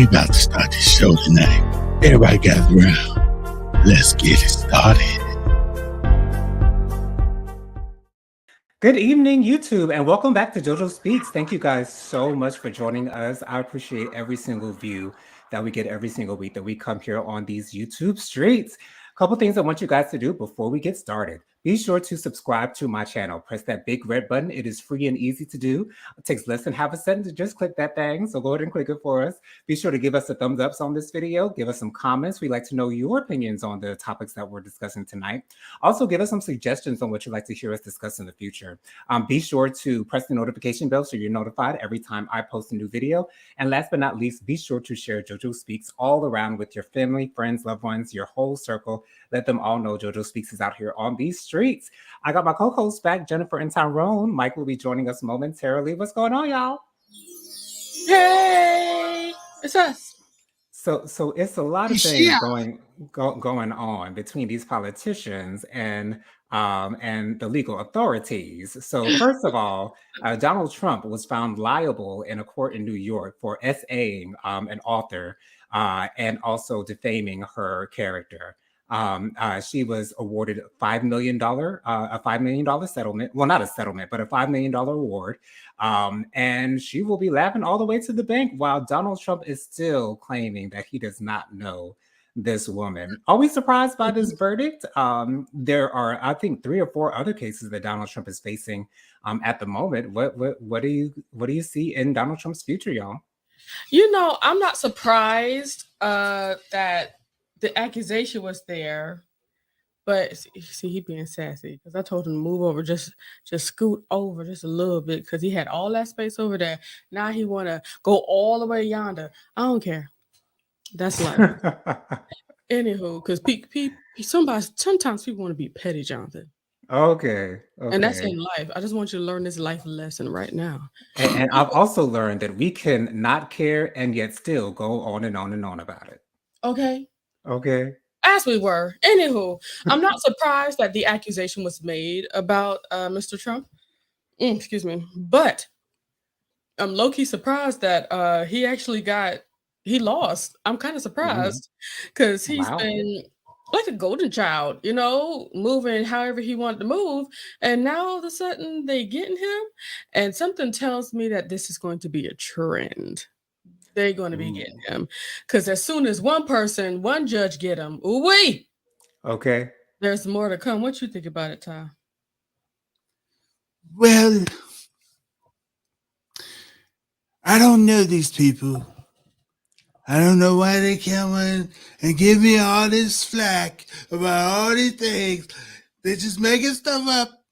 We about to start this show tonight. Everybody gather around. Let's get it started. Good evening, YouTube, and welcome back to jojoSPEAKS. Thank you guys so much for joining us. I appreciate every single view that we get every single week that we come here on these YouTube streets. A couple things I want you guys to do before we get started. Be sure to subscribe to my channel. Press that big red button. It is free and easy to do. It takes less than half a second to just click that thing. So go ahead and click it for us. Be sure to give us a thumbs up on this video. Give us some comments. We'd like to know your opinions on the topics that we're discussing tonight. Also, give us some suggestions on what you'd like to hear us discuss in the future. Be sure to press the notification bell so you're notified every time I post a new video. And last but not least, be sure to share jojoSPEAKS all around with your family, friends, loved ones, your whole circle. Let them all know jojoSPEAKS is out here on these streets. I got my co-hosts back, Jennifer and Tyrone. Mike will be joining us momentarily. What's going on, y'all? Hey, it's us. So it's a lot of things going on between these politicians and the legal authorities. So first of all, Donald Trump was found liable in a court in New York for SAing an author and also defaming her character. She was awarded a $5 million settlement. Well, not a settlement, but a $5 million award. And she will be laughing all the way to the bank while Donald Trump is still claiming that he does not know this woman. Are we surprised by this verdict? There are, I think, 3 or 4 other cases that Donald Trump is facing at the moment. What do you see in Donald Trump's future, y'all? You know, I'm not surprised that the accusation was there, but see, he being sassy because I told him to move over, just scoot over just a little bit because he had all that space over there. Now he want to go all the way yonder. I don't care. That's life. Anywho, because sometimes people want to be petty, Jonathan. Okay. And that's in life. I just want you to learn this life lesson right now. And I've also learned that we can not care and yet still go on and on and on about it. Okay. As we were. Anywho, I'm not surprised that the accusation was made about Mr. Trump. Excuse me. But I'm low-key surprised that he lost. I'm kind of surprised because he's been like a golden child, you know, moving however he wanted to move. And now all of a sudden they getting him. And something tells me that this is going to be a trend. They're going to be getting him because as soon as one judge get him, okay, there's more to come. What you think about it, Ty? Well, I don't know these people. I don't know why they come in and give me all this flack about all these things. They're just making stuff up,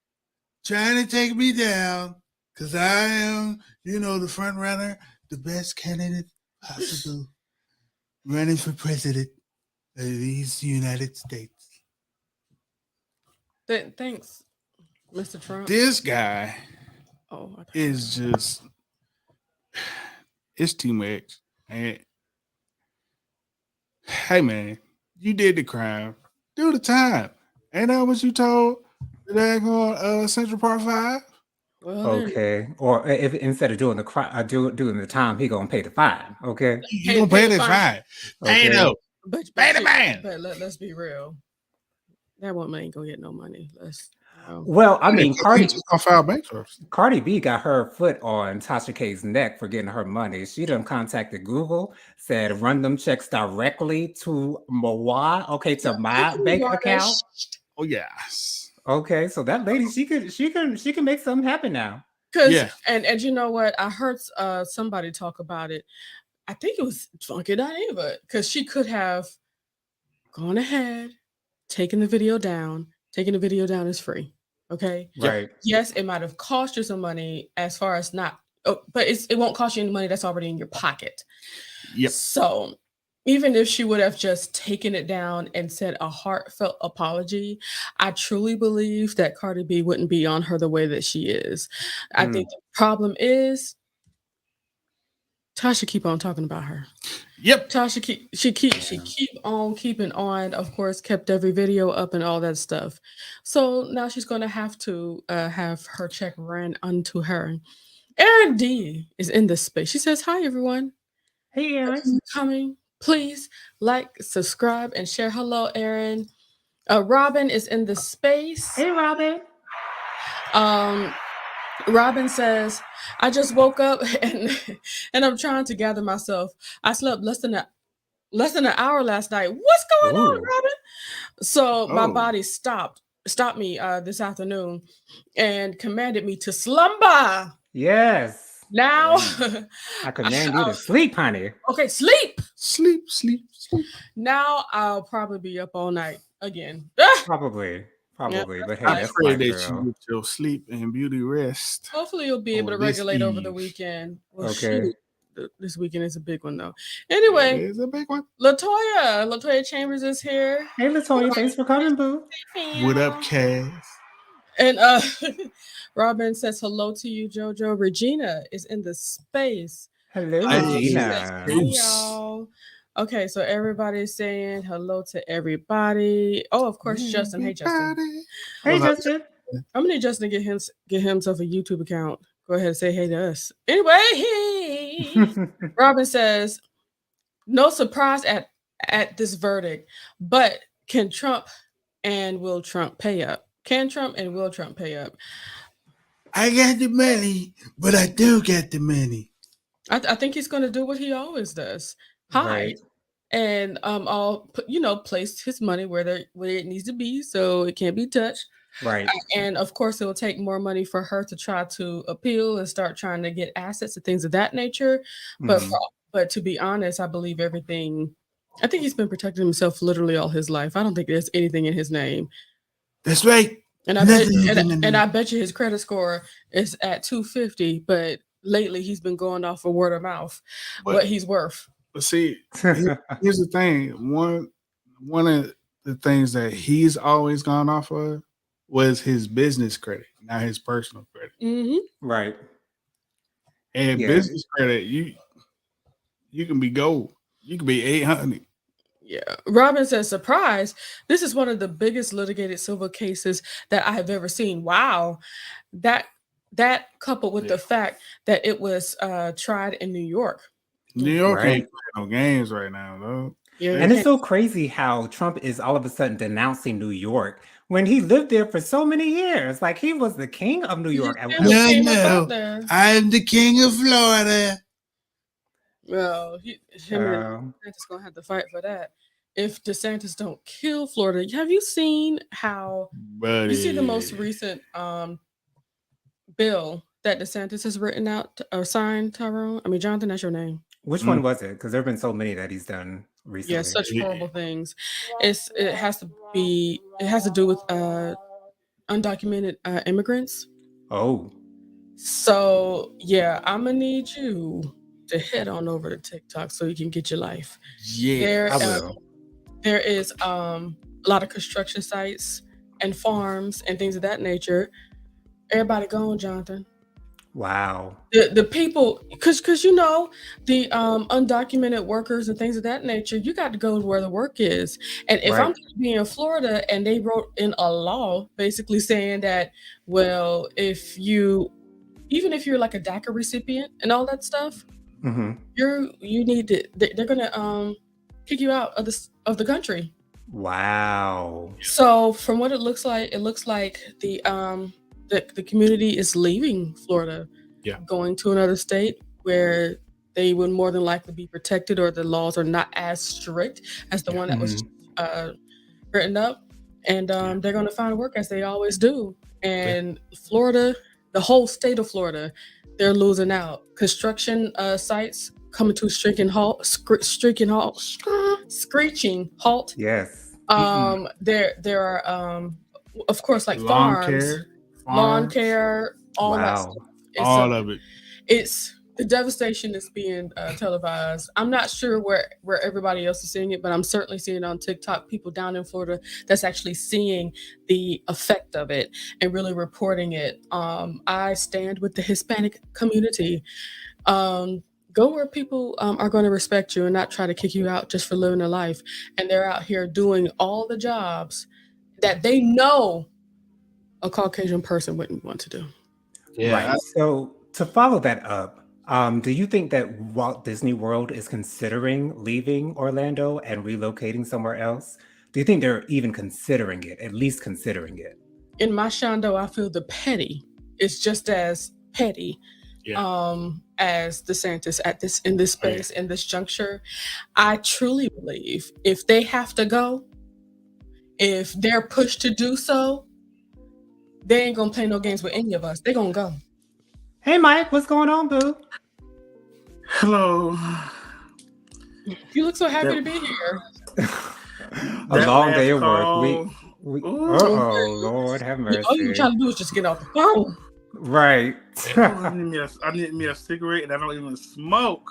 trying to take me down because I am, the front runner, the best candidate possible, running for president of these United States. Thanks, Mr. Trump. This guy is just, it's too much. And, hey, man, you did the crime. Do the time. Ain't that what you told the daggone Central Park 5? Well, okay. Or if instead of doing the crime, doing the time, he gonna pay the fine. Okay, he gonna pay the fine. Okay. But pay the man. But let's be real. That woman ain't gonna get no money. Well, I mean, Cardi B got her foot on Tasha K's neck for getting her money. She done contacted Google, said run them checks directly to to my bank account. Oh yes. Okay, so that lady, she can make something happen now. And you know what? I heard somebody talk about it. I think it was Funky Dineva because she could have gone ahead, taken the video down. Taking the video down is free. Okay. Right. Yes, it might have cost you some money as far as but it won't cost you any money that's already in your pocket. Yep. So even if she would have just taken it down and said a heartfelt apology, I truly believe that Cardi B wouldn't be on her the way that she is. I think the problem is Tasha keep on talking about her. Yep. Tasha keep on keeping on. Of course, kept every video up and all that stuff. So now she's going to have to have her check ran unto her. Erin D is in this space. She says, "Hi, everyone." Hey, Aaron. Coming. Please like, subscribe, and share. Hello, Aaron. Robin is in the space. Hey, Robin. Robin says, I just woke up and I'm trying to gather myself. I slept less than an hour last night. What's going on, Robin? So my body stopped me this afternoon and commanded me to slumber. Yes. Now I command you to sleep, honey. Okay, sleep. Sleep. Now I'll probably be up all night again. Probably. Yeah, but hey, I that's pray my that girl. you get your sleep and beauty rest. Hopefully you'll be able to this regulate over the eve. weekend. Well, Okay. shoot, this weekend is a big one though. Anyway, It's a big one. Latoya Chambers is here. Hey, Latoya, thanks for coming, boo. What up, Cass? And Robin says hello to you, JoJo. Regina is in the space. Hello, Regina. Regina. Hey, y'all. Okay, so everybody's saying hello to everybody. Oh, of course, Justin. Hey, Justin. Hey, Justin. I'm gonna need Justin to get himself a YouTube account. Go ahead and say hey to us. Anyway, Robin says, no surprise at this verdict, but can Trump and will Trump pay up? Can Trump and will Trump pay up? I got the money, but I do get the money. I think he's going to do what he always does: hide, Right. and place his money where it needs to be, so it can't be touched. Right. And of course, it will take more money for her to try to appeal and start trying to get assets and things of that nature. But to be honest, I believe everything. I think he's been protecting himself literally all his life. I don't think there's anything in his name. That's right. And I bet you his credit score is at 250, but lately he's been going off of word of mouth what he's worth. But see, here's the thing. One of the things that he's always gone off of was his business credit, not his personal credit. Mm-hmm. Right. And business credit, you can be gold. You can be 800. Yeah. Robin says, surprise, this is one of the biggest litigated civil cases that I have ever seen. Wow. That coupled with the fact that it was tried in New York. New York ain't playing no games right now, though. Yeah, and it's so crazy how Trump is all of a sudden denouncing New York when he lived there for so many years. Like he was the king of New York. No, I'm the king of Florida. Well, DeSantis gonna have to fight for that. If DeSantis don't kill Florida, have you seen how? You see the most recent bill that DeSantis has written out or signed, Tyrone? I mean, Jonathan, that's your name. Which one was it? Because there have been so many that he's done recently. Yeah, such horrible things. It has to do with undocumented immigrants. Oh. So yeah, I'm gonna need you to head on over to TikTok so you can get your life. Yeah, I will. There is a lot of construction sites and farms and things of that nature. Everybody gone, Jonathan. Wow. The people, because the undocumented workers and things of that nature, you got to go where the work is. And if I'm going to be in Florida and they wrote in a law basically saying that, well, even if you're like a DACA recipient and all that stuff, you need to. They're gonna kick you out of the country. Wow. So from what it looks like the community is leaving Florida, going to another state where they would more than likely be protected, or the laws are not as strict as the one that was written up, and they're going to find work as they always do. And Florida, the whole state of Florida, they're losing out. Construction sites coming to a screeching halt. Yes. There are of course, like farms, lawn care, all that stuff. All of it. It's the devastation is being televised. I'm not sure where everybody else is seeing it, but I'm certainly seeing it on TikTok. People down in Florida that's actually seeing the effect of it and really reporting it. I stand with the Hispanic community. Go where people are going to respect you and not try to kick you out just for living a life. And they're out here doing all the jobs that they know a Caucasian person wouldn't want to do. Yeah. Right. So to follow that up, Do you think that Walt Disney World is considering leaving Orlando and relocating somewhere else? Do you think they're even considering it, at least considering it? In my Shondo, I feel the petty is just as petty as DeSantis in this space, in this juncture. I truly believe if they have to go, if they're pushed to do so, they ain't gonna play no games with any of us. They're gonna go. Hey, Mike, what's going on, boo? Hello. You look so happy to be here. A long day of work. Lord have mercy. All you trying to do is just get off the phone. Right. I need me a cigarette, and I don't even smoke.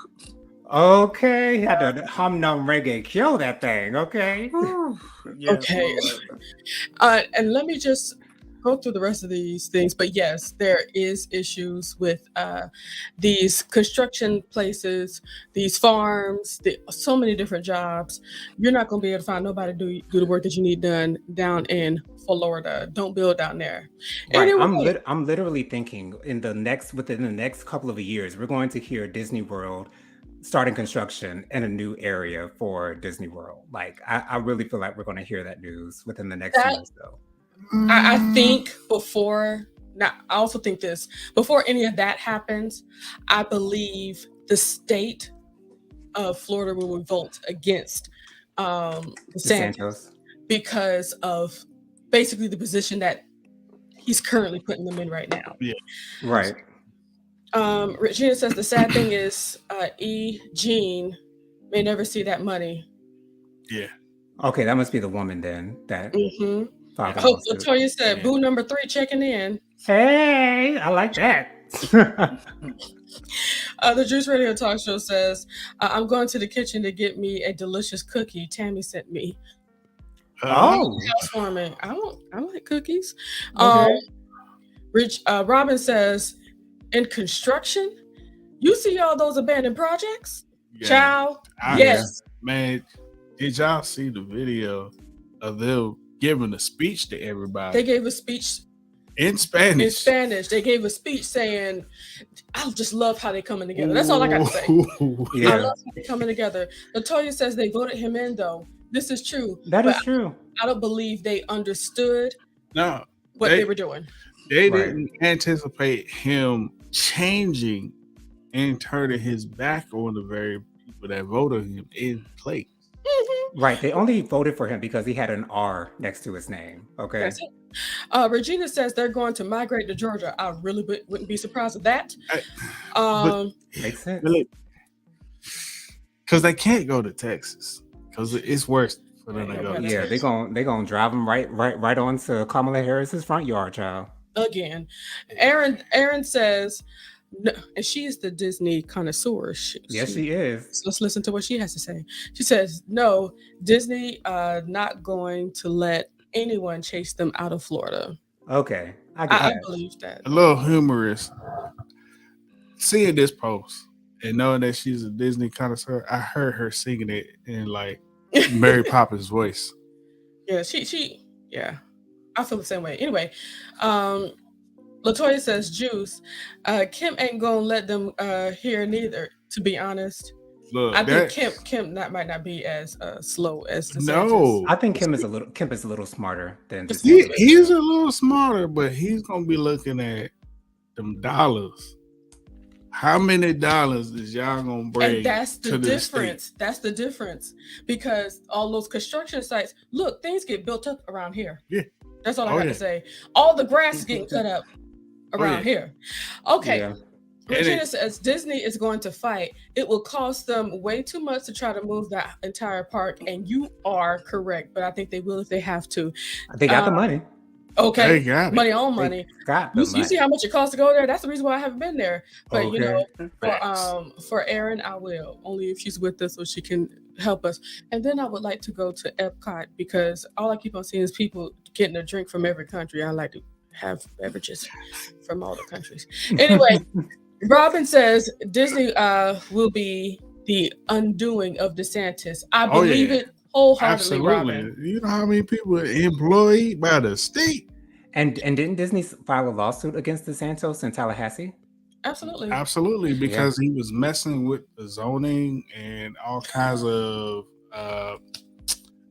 Okay, had to hum num reggae kill that thing. Okay. Yes, Okay. And let me just go through the rest of these things. But yes, there is issues with these construction places, these farms, so many different jobs. You're not going to be able to find nobody to do the work that you need done down in Florida. Don't build down there. Right. Anyway, I'm literally thinking within the next couple of years, we're going to hear Disney World starting construction in a new area for Disney World. Like, I really feel like we're going to hear that news within the next year or so. I think I also think this, before any of that happens, I believe the state of Florida will revolt against DeSantis because of basically the position that he's currently putting them in right now. Yeah. Right. Regina says the sad thing is Jean may never see that money. Yeah. Okay, that must be the woman then that Hope Latoya said, boo number 3 checking in. Hey, I like that. The Juice Radio Talk Show says, I'm going to the kitchen to get me a delicious cookie Tammy sent me. Housewarming. I like cookies. Okay. Robin says, in construction, you see all those abandoned projects? Yeah. Child, yes. Man, did y'all see the video of them giving a speech to everybody? They gave a speech in Spanish. In Spanish, they gave a speech saying, I just love how they're coming together. That's all I got to say. Yeah. I love how they're coming together. Latoya says they voted him in, though. This is true. That is true. I don't believe they understood what they were doing. They didn't anticipate him changing and turning his back on the very people that voted him in place. Right. They only voted for him because he had an R next to his name. Okay. That's it. Regina says they're going to migrate to Georgia. I really wouldn't be surprised at that. Makes sense. Because they can't go to Texas because it's worse for them to go. Yeah, they're gonna drive them right onto Kamala Harris's front yard, child. Again, Aaron says, no, and she is the Disney connoisseur. Yes, she is. So let's listen to what she has to say. She says, no, Disney not going to let anyone chase them out of Florida. Okay, I believe that. A little humorous. Seeing this post and knowing that she's a Disney connoisseur, I heard her singing it in like Mary Poppins voice. Yeah, yeah. I feel the same way. Anyway, Latoya says, Juice, Kim ain't gonna let them hear neither, to be honest. Look, I think Kim might not be as slow as DeSantis. No. I think Kim is a little smarter than DeSantis. He's a little smarter, but he's gonna be looking at them dollars. How many dollars is y'all gonna bring? And that's the difference. State? That's the difference. Because all those construction sites, look, things get built up around here. Yeah. That's all I got to say. All the grass is getting cut up around here. Okay. Yeah. Regina says Disney is going to fight. It will cost them way too much to try to move that entire park. And you are correct, but I think they will if they have to. They got the money. Okay, money on money. You see how much it costs to go there? That's the reason why I haven't been there. But you know, for Erin, I will, only if she's with us so she can help us. And then I would like to go to Epcot because all I keep on seeing is people getting a drink from every country. I like to have beverages from all the countries. Anyway, Robin says Disney will be the undoing of DeSantis. I believe it wholeheartedly. Absolutely. Robin. You know how many people are employed by the state? And didn't Disney file a lawsuit against DeSantis in Tallahassee? Absolutely. Because he was messing with the zoning and all kinds of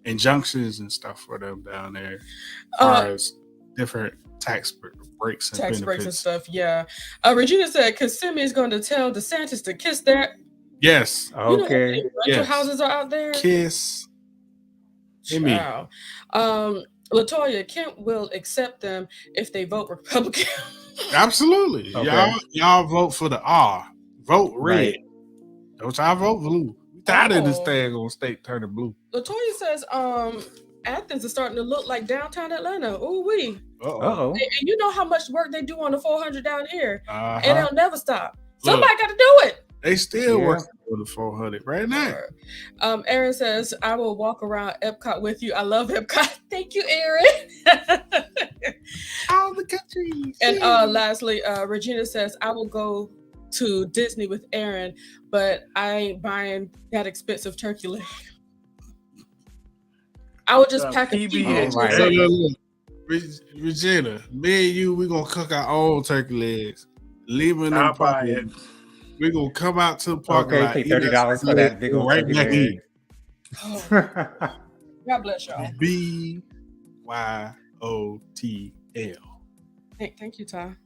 injunctions and stuff for them down there, as far as different tax breaks and benefits and stuff. Yeah. Regina said Kissimmee is going to tell DeSantis to kiss their. Yes. Okay. You know how many rental houses are out there? Kiss. Wow. Latoya, Kent will accept them if they vote Republican. Absolutely. Okay. Y'all vote for the R. Vote red. Right. Don't y'all vote blue. We tired of this thing on state turning blue. Latoya says Athens is starting to look like downtown Atlanta. Ooh wee. Uh-oh. And you know how much work they do on the 400 down here. Uh-huh. And they'll never stop. Somebody got to do it. They still working for the 400 right now. Aaron says, I will walk around Epcot with you. I love Epcot. Thank you, Aaron. All the countries. And lastly, Regina says, I will go to Disney with Aaron, but I ain't buying that expensive turkey leg. I would just pack a PBS. Regina, me and you, we're going to cook our own turkey legs. Leave them in the pocket. We're going to come out to the parking lot. Pay $30 for that big old turkey leg. God bless y'all. BYOTL. Thank you, Ty.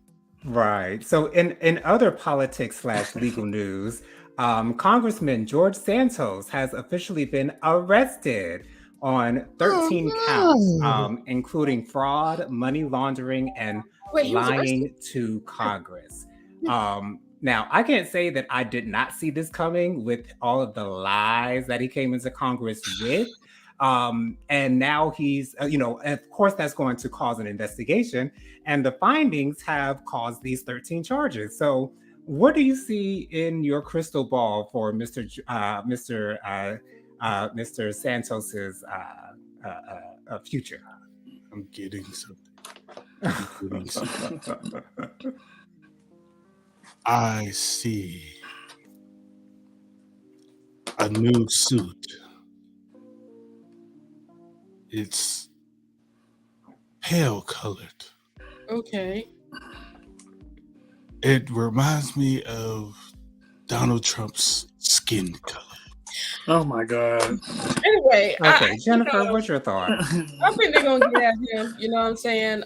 Right. So in other politics / legal news, Congressman George Santos has officially been arrested on 13 counts, including fraud, money laundering, and lying to Congress. Now, I can't say that I did not see this coming with all of the lies that he came into Congress with. And now he's, of course, that's going to cause an investigation. And the findings have caused these 13 charges. So what do you see in your crystal ball for Mr. Santos's future? I'm getting something. I see a new suit. It's pale colored. Okay. It reminds me of Donald Trump's skin color. Oh my God. Anyway. Okay, Jennifer, what's your thought? I think they're going to get at him. You know what I'm saying?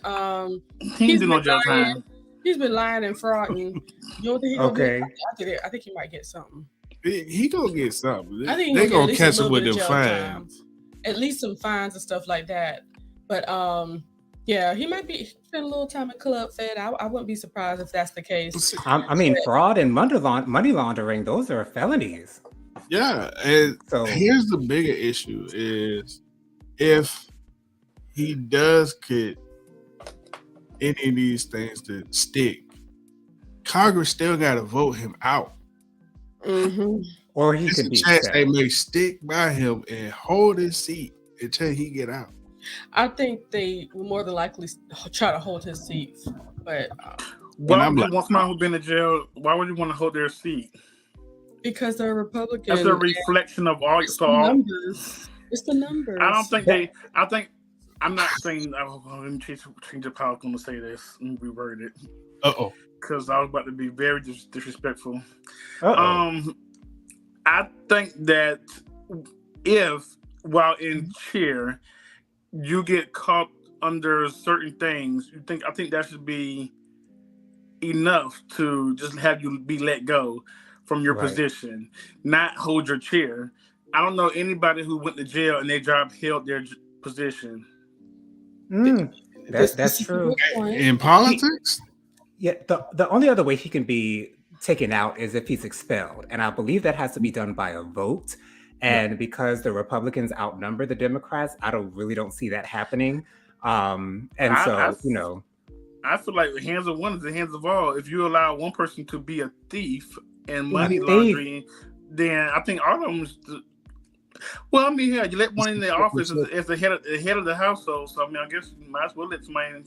He's been no jail time. He's been lying and frauding. You don't think he's going to get? I think he might get something. He gonna get something. I think they're gonna catch him with them fines. At least some fines and stuff like that. But yeah, he might be spending a little time in Club Fed. I wouldn't be surprised if that's the case. I mean, fraud and money laundering, those are felonies. Yeah, and so here's the bigger issue is if he does get any of these things to stick, Congress still got to vote him out. Mm-hmm. Or he could be chance they may stick by him and hold his seat until he get out. I think they will more than likely try to hold his seat, but why would you want somebody who's been in jail? Why would you want to hold their seat? Because they're Republicans. That's a reflection of all the numbers. It's the numbers. I don't think they. I think I'm not saying. Let me change the power. I'm going to say this. Let me reword it. Because I was about to be very disrespectful. I think that if while in chair you get caught under certain things, I think that should be enough to just have you be let go from your position, not hold your chair. I don't know anybody who went to jail and their job held their position. That's true. In politics? The only other way he can be taken out is if he's expelled. And I believe that has to be done by a vote. And because the Republicans outnumber the Democrats, I really don't see that happening. I feel like the hands of one is the hands of all. If you allow one person to be a thief and money laundering, then I think all of them well, I mean, yeah, you let one in the office as the head of the household. So I mean, I guess you might as well let somebody in.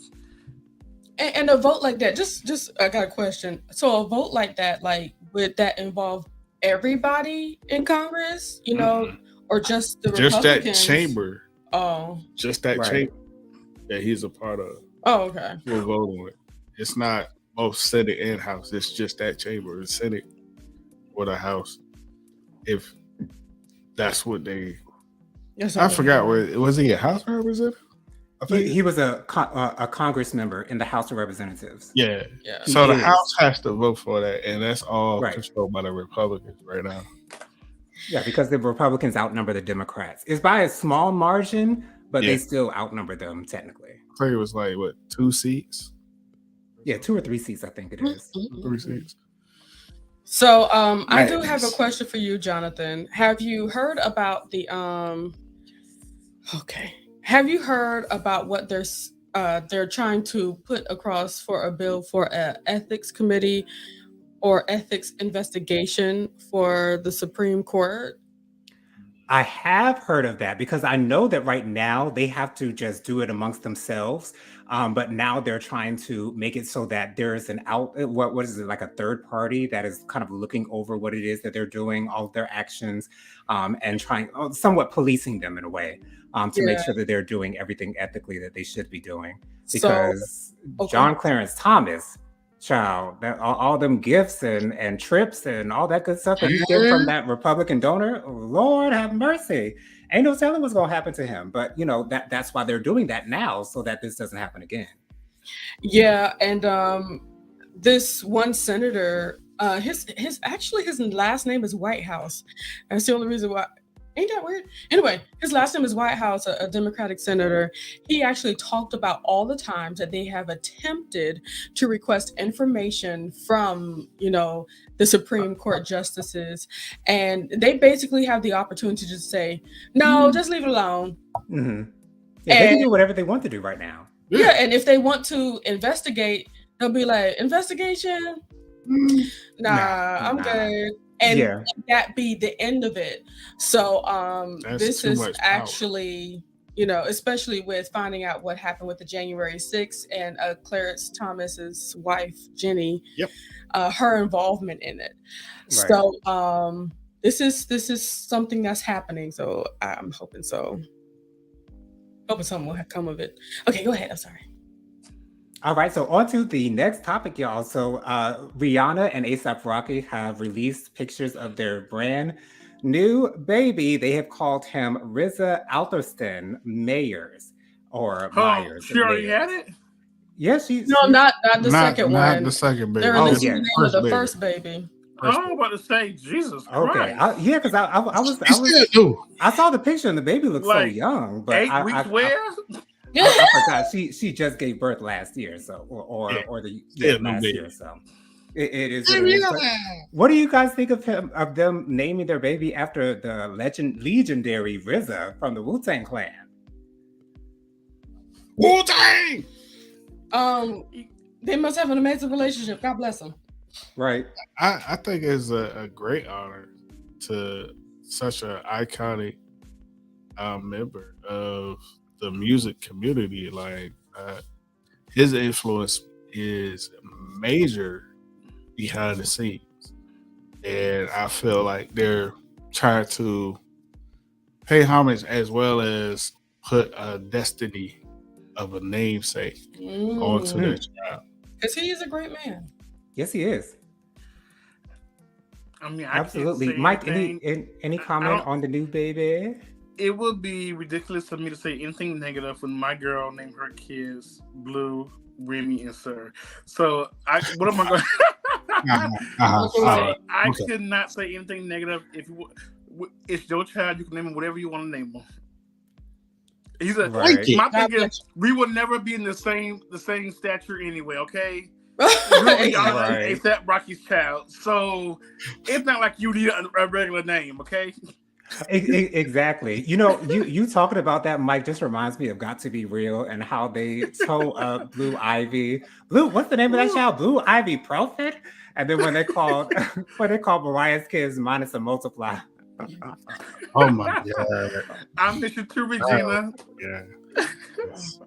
And a vote like that, just I got a question. So a vote like that, like would that involve everybody in Congress, or just the Republicans? Just that chamber. Oh. Just that chamber that he's a part of. Oh, okay. We'll vote on it. It's not both Senate and House. It's just that chamber, the Senate or the House. If that's what they, I forgot what was he a House representative? I think he was a Congress member in the House of Representatives. Yeah. He So the is. House has to vote for that, and that's all Right. controlled by the Republicans right now. Yeah, because the Republicans outnumber the Democrats. It's by a small margin, but Yeah. they still outnumber them technically. I think it was like what, 2 seats? Yeah, 2 or 3 seats, I think it is. 3 seats. So I do have a question for you, Jonathan. Have you heard about the Have you heard about what they're trying to put across for a bill for an ethics committee or ethics investigation for the Supreme Court? I have heard of that because I know that right now they have to just do it amongst themselves. But now they're trying to make it so that there is what is it, like a third party that is kind of looking over what it is that they're doing, all of their actions, and trying somewhat policing them in a way to make sure that they're doing everything ethically that they should be doing. Because John Clarence Thomas, child, that all them gifts and trips and all that good stuff that he's getting from that Republican donor, Lord have mercy. Ain't no telling what's gonna happen to him. But that's why they're doing that now, so that this doesn't happen again. Yeah, and this one senator, his last name is Whitehouse. That's the only reason why. Ain't that weird? Anyway, his last name is Whitehouse, a Democratic senator. He actually talked about all the times that they have attempted to request information from, the Supreme Court justices. And they basically have the opportunity to say, no, just leave it alone. Mm-hmm. Yeah, they can do whatever they want to do right now. Yeah, and if they want to investigate, they'll be like, investigation? Nah, I'm good. And that be the end of it. So this is actually, especially with finding out what happened with the January 6th and Clarence Thomas's wife, Jenny, her involvement in it. Right. So this is something that's happening. So I'm hoping so. Hoping something will come of it. Okay, go ahead. I'm sorry. All right, so on to the next topic, y'all. So Rihanna and A$AP Rocky have released pictures of their brand new baby. They have called him Riza Altherston Myers or Myers. She already had it? Yes, not the second one. Not the second baby. They're releasing the name of the first baby. I'm about to say, Jesus Christ. Okay, because I saw the picture and the baby looks so young. But 8 weeks where? I forgot she just gave birth last year, so or the last year, so it is. What do you guys think of them naming their baby after the legendary RZA from the Wu-Tang Clan? Wu-Tang. They must have an amazing relationship. God bless them. Right. I think it's a great honor to such an iconic member of the music community. Like his influence is major behind the scenes, and I feel like they're trying to pay homage as well as put a destiny of a namesake onto that child. Because he is a great man. Yes, he is. I mean, absolutely. Mike, any comment on the new baby? It would be ridiculous for me to say anything negative when my girl named her kids Blue, Remy, and Sir. So what am I going? I could not say anything negative. If it's your child, you can name him whatever you want to name him. My thing is, we will never be in the same stature anyway. Okay. Really, A$AP Rocky's child. So it's not like you need a regular name. Okay. Exactly. You talking about that, Mike, just reminds me of Got to Be Real and how they told Blue Ivy. What's the name of that child? Blue Ivy Prophet? And then when they called Mariah's kids minus a multiply. Oh my God. I miss you too, Regina.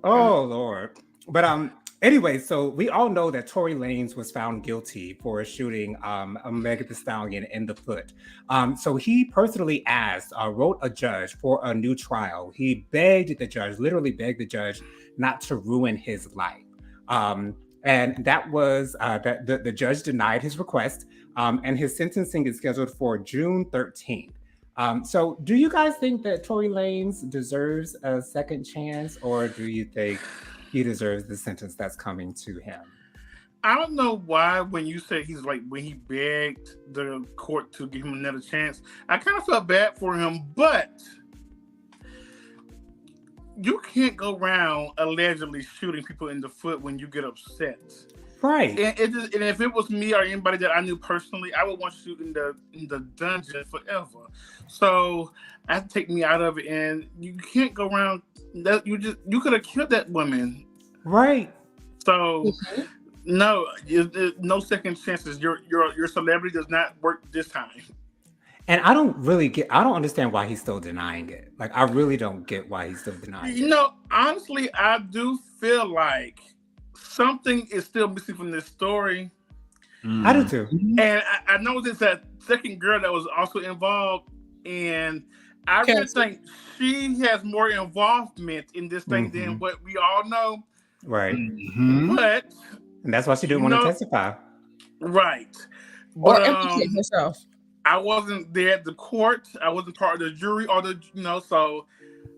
Oh Lord. But anyway, so we all know that Tory Lanez was found guilty for shooting Megan Thee Stallion in the foot. So he personally wrote a judge for a new trial. He literally begged the judge not to ruin his life. And that was that the judge denied his request, and his sentencing is scheduled for June 13th. So do you guys think that Tory Lanez deserves a second chance, or do you think he deserves the sentence that's coming to him? I don't know why when you said he's like, when he begged the court to give him another chance, I kind of felt bad for him, but you can't go around allegedly shooting people in the foot when you get upset. Right. And if it was me or anybody that I knew personally, I would want to shoot in the dungeon forever. So I have to take me out of it, and you can't go around that you could have killed that woman. Right. So no second chances. Your celebrity does not work this time. And I don't understand why he's still denying it. Like, I really don't get why he's still denying it. You know, honestly, I do feel like something is still missing from this story. I do too. And I know there's that second girl that was also involved, and I really think she has more involvement in this thing than what we all know. Right. But and that's why she didn't want to testify. Right. Or implicate herself. I wasn't there at the court. I wasn't part of the jury or so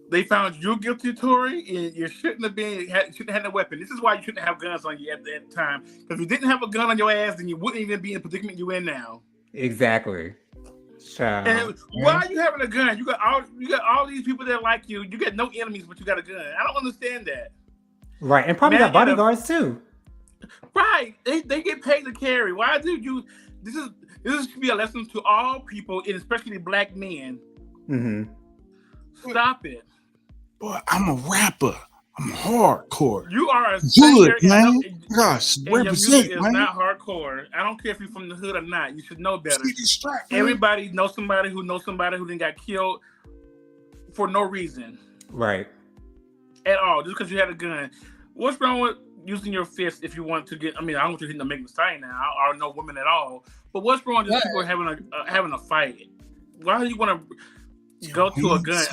they found you guilty, Tory, and you shouldn't have had a weapon. This is why you shouldn't have guns on you at that time. Because if you didn't have a gun on your ass, then you wouldn't even be in the predicament you're in now. Exactly. And why are you having a gun? You got all these people that like you. You got no enemies, but you got a gun. I don't understand that. Right, and probably got bodyguards too. Right, they get paid to carry. Why do you? This should be a lesson to all people, and especially black men. Stop it. Boy, I'm a rapper. I'm hardcore. You are a good, man. Gosh, represent, your music is not hardcore. I don't care if you're from the hood or not. You should know better. Everybody knows somebody who then got killed for no reason. Right. At all, just because you had a gun. What's wrong with using your fist if you want to get? I mean, I don't want you hitting the Megan Thee Stallion now, or no women at all. But what's wrong with people having a fight? Why do you want to go to a gun?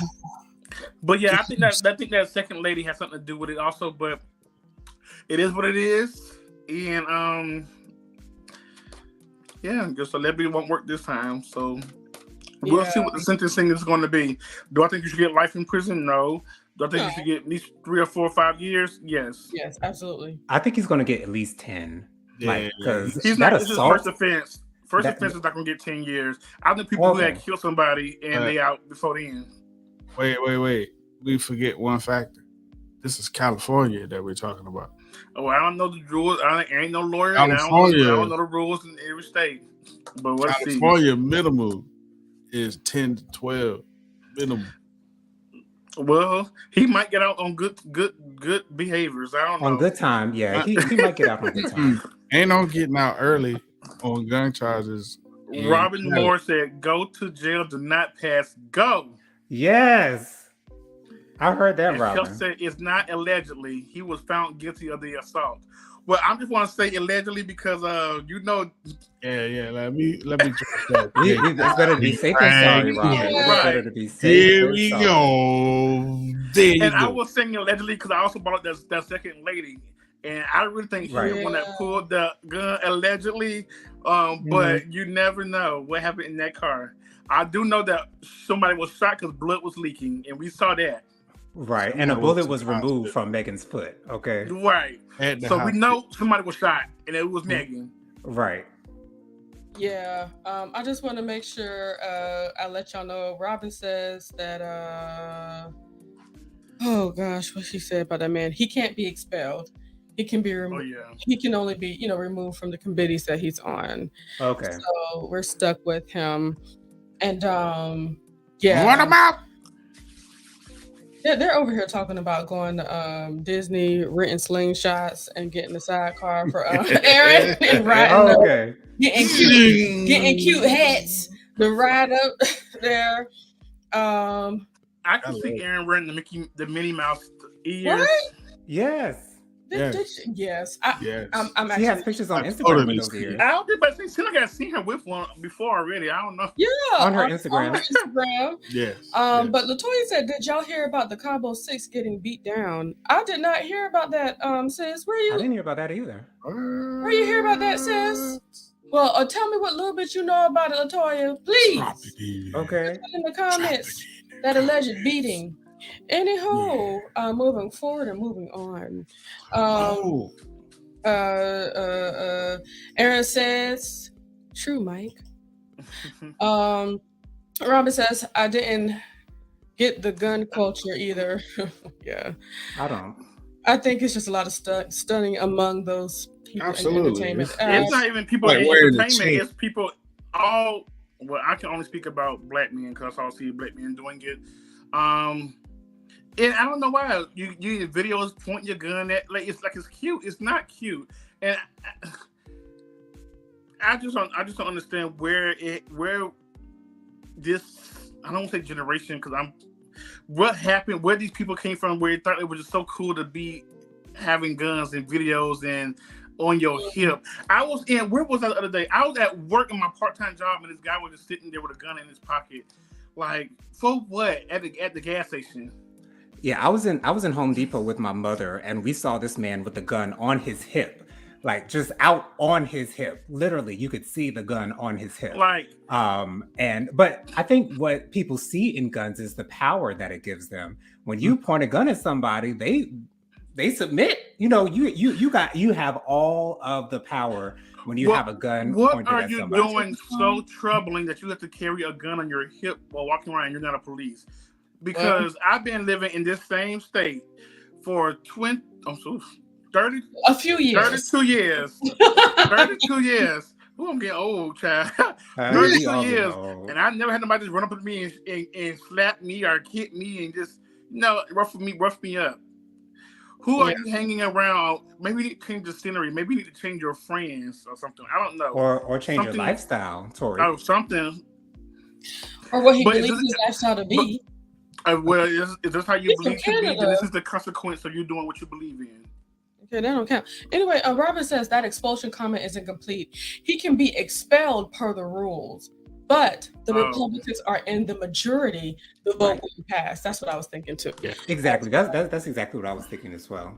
But yeah, I think that second lady has something to do with it also. But it is what it is, and your celebrity won't work this time. So we'll see what the sentencing is going to be. Do I think you should get life in prison? No. Do I think you should get at least 3 or 4 or 5 years? Yes. Yes, absolutely. I think he's going to get at least 10. Because he's not. This is first offense. First offense is not going to get 10 years. I know people who had killed somebody and they out before the end. Wait. We forget one factor. This is California that we're talking about. Oh, I don't know the rules. I ain't no lawyer. California. I don't know the rules in every state. But let's see. California minimum is 10 to 12 minimum. Well, he might get out on good behaviors. I don't know. On good time, yeah. He might get out on good time. Ain't no getting out early on gun charges. Robin Moore said, "Go to jail, do not pass go." Yes. I heard that, Robin. She said it's not allegedly. He was found guilty of the assault. Well, I just want to say allegedly because Yeah. Let me that. It's better to be safe than sorry, Robin. It's better to be safe. Here we go. I was saying allegedly because I also brought that second lady, and I really think she was the one that pulled the gun allegedly. But you never know what happened in that car. I do know that somebody was shot because blood was leaking, and we saw that. Right, and a bullet was removed from Megan's foot. Okay. Right. So we know somebody was shot, and it was Megan. Right. Yeah. I just want to make sure I let y'all know. Robin says that. Oh gosh, what she said about that man? He can't be expelled. He can be removed. He can only be, removed from the committees that he's on. Okay. So we're stuck with him, and What about? Yeah, they're over here talking about going to Disney, renting slingshots, and getting a sidecar for Aaron and riding up, getting cute hats to ride up there. I can see Aaron wearing the Minnie Mouse ears. What? Yes. Yes. Yes. I'm She has actually. pictures on I Instagram totally with those see it. ears. I don't think, but I think I seen her with one before already. I don't know. Yeah, On her on Instagram. her Instagram. Yes. But Latoya said, "Did y'all hear about the Cabo 6 getting beat down?" I did not hear about that. Sis, I didn't hear about that either. where you hear about that, sis? Well, tell me what little bit you know about it, Latoya, please. Okay. Put in the comments that alleged beating. Anywho, moving forward and moving on. Aaron says, "True, Mike." Robin says, "I didn't get the gun culture either." Yeah, I don't. I think it's just a lot of stunning among those people Absolutely. in entertainment. It's not even people like in wearing the entertainment. chain. It's people all. Well, I can only speak about black men because I see black men doing it. And I don't know why you videos point your gun at it's cute. It's not cute, and I just don't understand where this. I don't want to say generation because what happened, where these people came from, where they thought it was just so cool to be having guns and videos and on your hip. Where was I the other day? I was at work in my part-time job and this guy was just sitting there with a gun in his pocket. Like, for what? At the gas station. Yeah, I was in Home Depot with my mother and we saw this man with the gun on his hip. Like just out on his hip. Literally, you could see the gun on his hip. Like, but I think what people see in guns is the power that it gives them. When you point a gun at somebody, they submit. You know, you have all of the power when you have a gun pointed at somebody. What are you doing so troubling that you have to carry a gun on your hip while walking around and you're not a police? Because I've been living in this same state for 32 years. 32 years. Ooh, I'm getting old, child. 32 years. And I never had nobody just run up with me and slap me or hit me and just rough me up. Who are you hanging around? Maybe you need to change the scenery. Maybe you need to change your friends or something. I don't know. Or change your lifestyle, Tory. Oh, something. Or what he believes his lifestyle to be. Well, is this how you believe to be? Then this is the consequence of you doing what you believe in. Okay, that don't count. Anyway, Robin says that expulsion comment isn't complete. He can be expelled per the rules, but the Republicans are in the majority. The vote will pass. That's what I was thinking too. Yeah, exactly. That's exactly what I was thinking as well.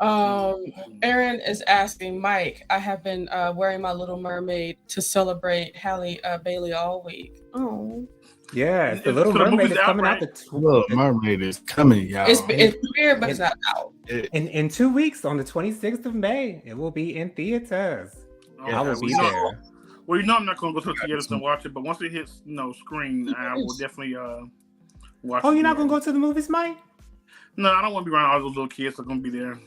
Aaron is asking, Mike, I have been wearing my Little Mermaid to celebrate Halle Bailey all week. Oh. Yeah, the Little Mermaid is coming out. Little Mermaid is coming, y'all. It's premiered, but it's not out. In 2 weeks, on the 26th of May, it will be in theaters. I will be there. Well, I'm not going to go to the theaters and watch it, but once it hits screen, I will definitely watch it. Oh, you're not going to go to the movies, Mike? No, I don't want to be around all those little kids that are going to be there.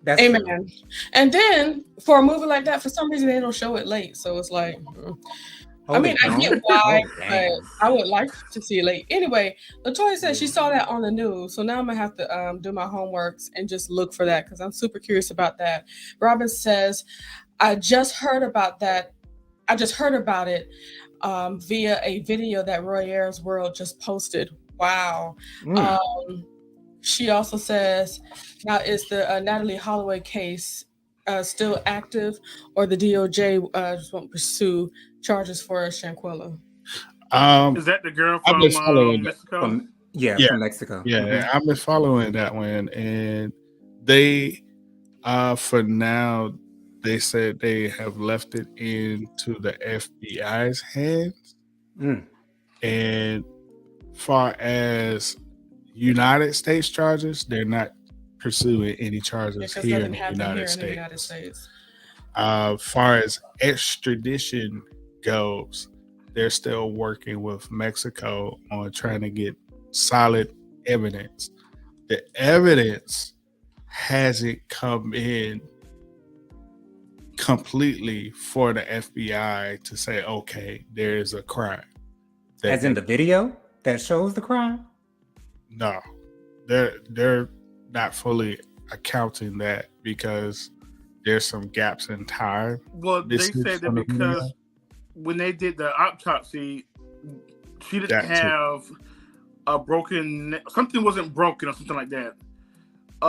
That's Amen. True. And then, for a movie like that, for some reason, they don't show it late, so it's like... I mean, I get why, but I would like to see it late. Anyway, Latoya said she saw that on the news, so now I'm gonna have to do my homeworks and just look for that because I'm super curious about that. Robin says, I just heard about that. I just heard about it via a video that Roy Ayers World just posted. Wow. She also says, now is the Natalie Holloway case still active, or the DOJ just won't pursue charges for Shanquella? Is that the girl from Mexico? From Mexico. Yeah, I've been following that one, and they, for now, they said they have left it into the FBI's hands. And far as United States charges, they're not pursuing any charges here in the United States. Far as extradition goes, they're still working with Mexico on trying to get solid evidence. The evidence hasn't come in completely for the FBI to say, okay, there's a crime. As in the video that shows the crime? No, they're not fully accounting that because there's some gaps in time. Well, they said that because when they did the autopsy, she didn't have a broken, something wasn't broken or something like that.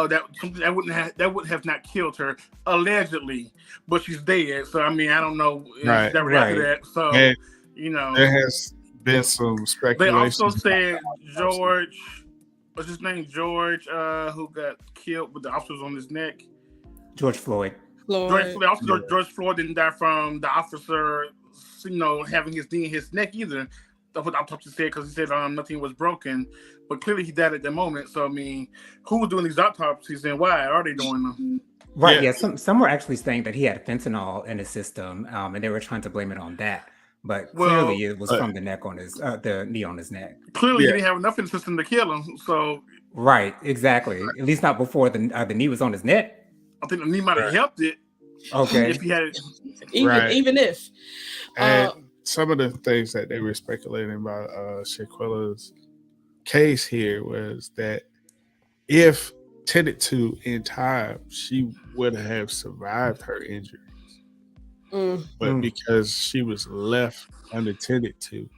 that something that wouldn't have not killed her allegedly, but she's dead. So I mean, I don't know Right. that react to that. So And there has been some speculation. They also said George, what's his name? George, who got killed with the officers on his neck. George Floyd. George Floyd didn't die from the officer, having his knee in his neck either. That's what the autopsy said, because he said nothing was broken, but clearly he died at the moment. So I mean, who was doing these autopsies and why are they doing them? Right. Yeah. Some were actually saying that he had fentanyl in his system, and they were trying to blame it on that. But clearly, it was from the neck on his, the knee on his neck. Clearly, he didn't have enough in the system to kill him. So right, exactly. At least not before the knee was on his neck. I think the knee might have helped it. Okay, if he had it, even if. And some of the things that they were speculating about Shaquilla's case here was that if tended to in time, she would have survived her injuries. But because she was left unattended to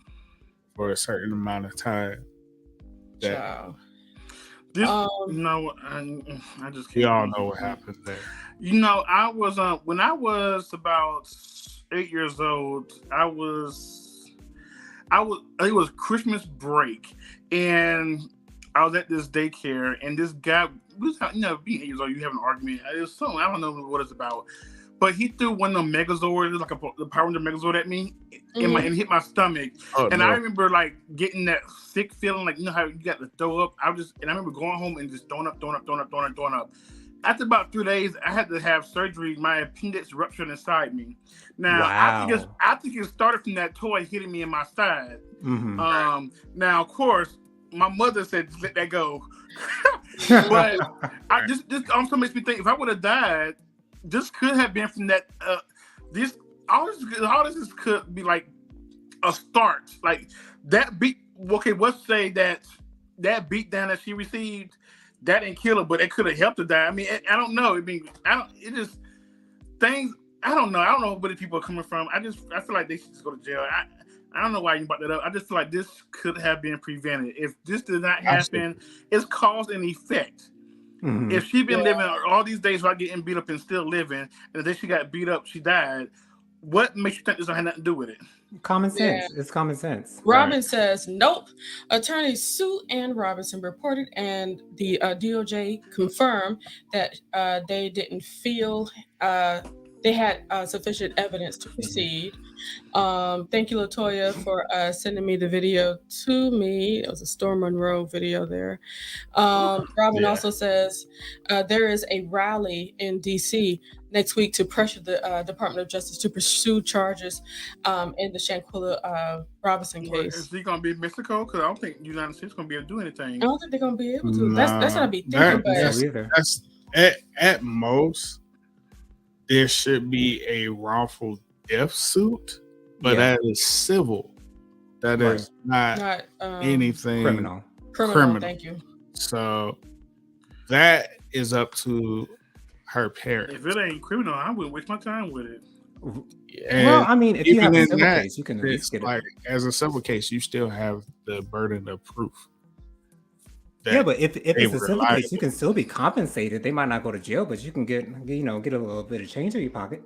for a certain amount of time, that I just can't. We all know what happened there. I was when I was about 8 years old. It was Christmas break, and I was at this daycare, and this guy, being 8 years old, you have an argument. It's something I don't know what it's about, but he threw one of the Megazords, like the Power Ranger Megazord, at me, and hit my stomach. I remember like getting that sick feeling, like how you got to throw up. I remember going home and just throwing up. After about 3 days, I had to have surgery. My appendix ruptured inside me. Now, I think it started from that toy hitting me in my side. Now, of course, my mother said, "Let that go." But this also makes me think, if I would have died, this could have been from that. All this could be like a start, like that beat. Okay, let's say that beat down that she received, that didn't kill her, but it could have helped her die. I mean, I don't know. I mean, things. I don't know. I don't know where the people are coming from. I feel like they should just go to jail. I don't know why you brought that up. I just feel like this could have been prevented. If this did not happen, it's cause and effect. If she'd been living all these days without getting beat up and still living, and then she got beat up, she died, what makes you think this don't have nothing to do with it? Common sense. Yeah. It's common sense. Robin says, nope. Attorneys Sue Ann Robinson reported, and the DOJ confirmed that they didn't feel they had sufficient evidence to proceed. Thank you, LaToya, for sending me the video to me. It was a Storm Monroe video there. Robin also says there is a rally in D.C. next week to pressure the Department of Justice to pursue charges in the Shaquilla Robinson case. Is he going to be in Mexico? Because I don't think the United States is going to be able to do anything. I don't think they're going to be able to. That's what I'd be thinking. That's at most, there should be a wrongful death suit, but that is civil. That is not anything criminal. Thank you. So that is up to her parents. If it ain't criminal, I wouldn't waste my time with it. Well, I mean, if you have a civil case, you can at least get it. As a civil case, you still have the burden of proof. Yeah, but if it's a civil case, you can still be compensated. They might not go to jail, but you can get a little bit of change in your pocket.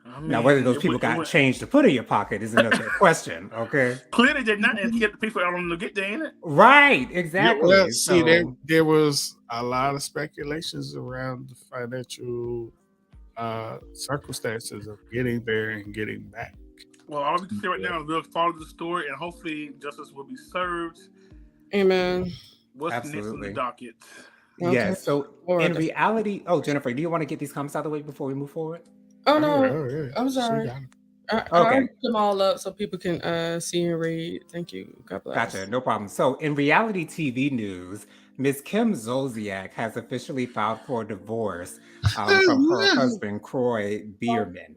I mean, now, whether those people got change to put in your pocket is another question. Okay. Clearly, they're not to get the people out on the get there, ain't it? Right. Exactly. Yeah, well, see, there was a lot of speculations around the financial circumstances of getting there and getting back. Well, all we can say right now is we'll follow the story, and hopefully, justice will be served. Amen. What's next on the docket? Okay. Yeah. So in reality, Jennifer, do you want to get these comments out of the way before we move forward? Oh no, I'm sorry. I'll put them all up so people can see and read. Thank you. God bless. Gotcha. No problem. So in reality TV news, Ms. Kim Zolciak has officially filed for divorce from her husband, Croy Bierman.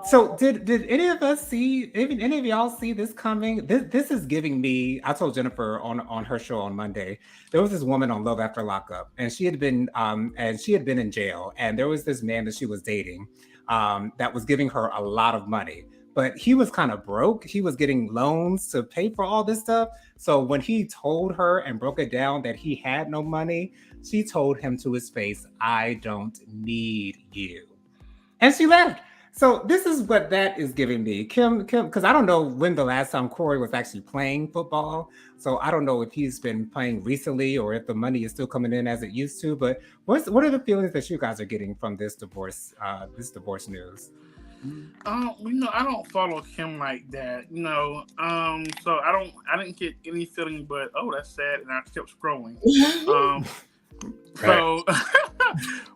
So did any of us see, any of y'all see this coming? This is giving me, I told Jennifer on her show on Monday, there was this woman on Love After Lockup, and she had been in jail, and there was this man that she was dating that was giving her a lot of money. but he was kind of broke. He was getting loans to pay for all this stuff. So when he told her and broke it down that he had no money, she told him to his face, "I don't need you." And she left. So this is what that is giving me. Kim, because I don't know when the last time Corey was actually playing football. So I don't know if he's been playing recently or if the money is still coming in as it used to. But what are the feelings that you guys are getting from this divorce news? I don't follow Kim like that, so I didn't get any feeling, but that's sad, and I kept scrolling. So,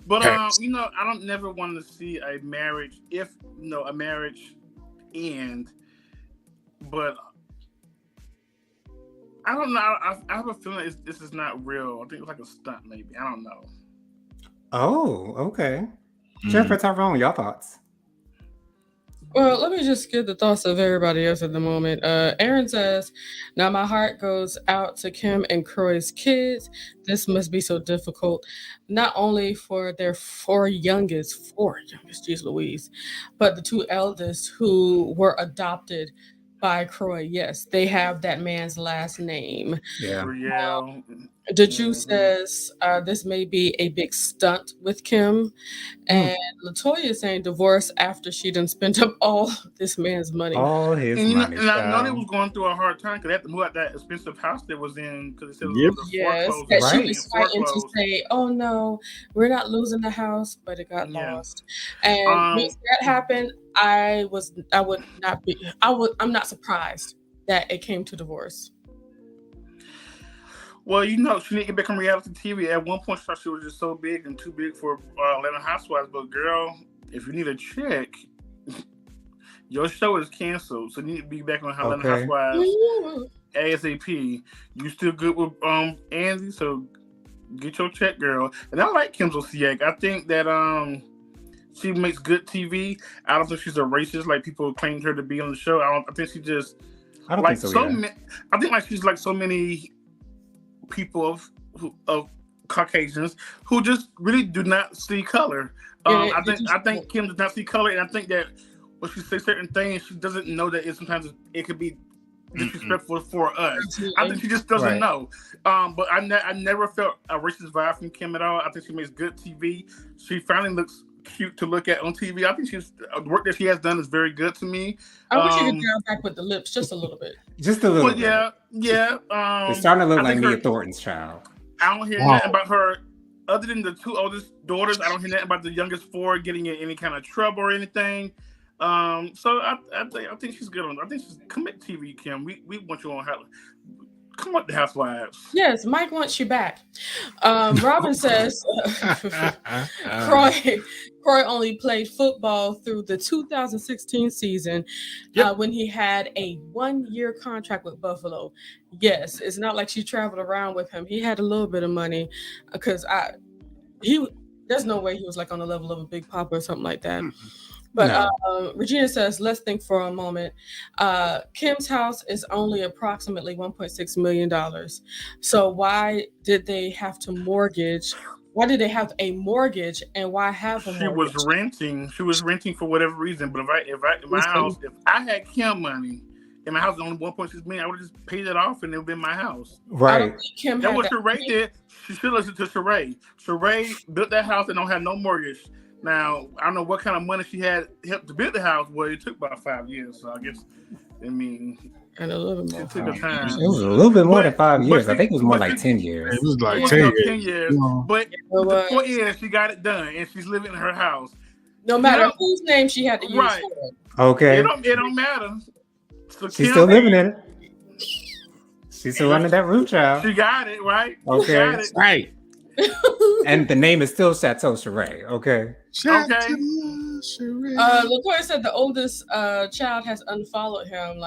but I don't never want to see a marriage a marriage end, but I don't know. I have a feeling this is not real. I think it's like a stunt, maybe. I don't know. Oh, okay. Jennifer, Tyrone, your thoughts? Well, let me just get the thoughts of everybody else at the moment. Aaron says, "Now my heart goes out to Kim and Croy's kids. This must be so difficult, not only for their four youngest, geez Louise, but the two eldest who were adopted by Croy. Yes, they have that man's last name." Yeah. Juju says, "This may be a big stunt with Kim." And Latoya saying divorce after she done spent up all this man's money. All his money. And I know they was going through a hard time because they had to move out that expensive house they was in because it said it was foreclosed. That she was fighting to say, "Oh no, we're not losing the house," but it got lost. And once that happened, I'm not surprised that it came to divorce. Well, she need to get back on reality TV. At one point, she thought she was just so big and too big for Atlanta Housewives. But girl, if you need a check, your show is canceled. So you need to be back on Atlanta Housewives ASAP. You still good with Andy, so get your check, girl. And I like Kim Zolciak. I think that she makes good TV. I don't think she's a racist like people claimed her to be on the show. I think she just I don't think so. I think like she's like so many people of Caucasians who just really do not see color. I think Kim does not see color, and I think that when she says certain things, she doesn't know that sometimes it could be disrespectful for us. I think she just doesn't know. But I never felt a racist vibe from Kim at all. I think she makes good TV. She finally looks cute to look at on TV. I think the work that she has done is very good to me. I wish you could dial back with the lips just a little bit. Just a little bit. Yeah. It's starting to look like Mia Thornton's child. I don't hear nothing about her other than the two oldest daughters. I don't hear nothing about the youngest four getting in any kind of trouble or anything. So I think she's good on. I think she's commit TV, Kim. We want you on Helen. Come on, the Housewives. Yes, Mike wants you back. Robin says Croy only played football through the 2016 season when he had a 1-year contract with Buffalo. Yes, it's not like she traveled around with him. He had a little bit of money because there's no way he was like on the level of a Big Papa or something like that. But Regina says, let's think for a moment. Kim's house is only approximately $1.6 million. So why did they have to mortgage? Why did they have a mortgage, and why have a mortgage? She was renting for whatever reason. But if I had Kim money and my house was only $1.6 million, I would have just paid it off and it would have been my house. Right. That's what Sheree did. She should listen to Sheree. Sheree built that house and don't have no mortgage. Now, I don't know what kind of money she had helped to build the house. Well, it took about 5 years. So I guess, and a little bit more. It took time. It was a little bit more than 5 years. I think it was more like 10 years. It was like 10 years. But the point is, she got it done, and she's living in her house. No matter whose name she had to use for it. Okay. It don't matter. So she's still living in it. She's still under that roof, child. She got it, right? Okay. She got it. Right. And the name is still Chateau Sheree, okay? Okay. Latoya said the oldest child has unfollowed him.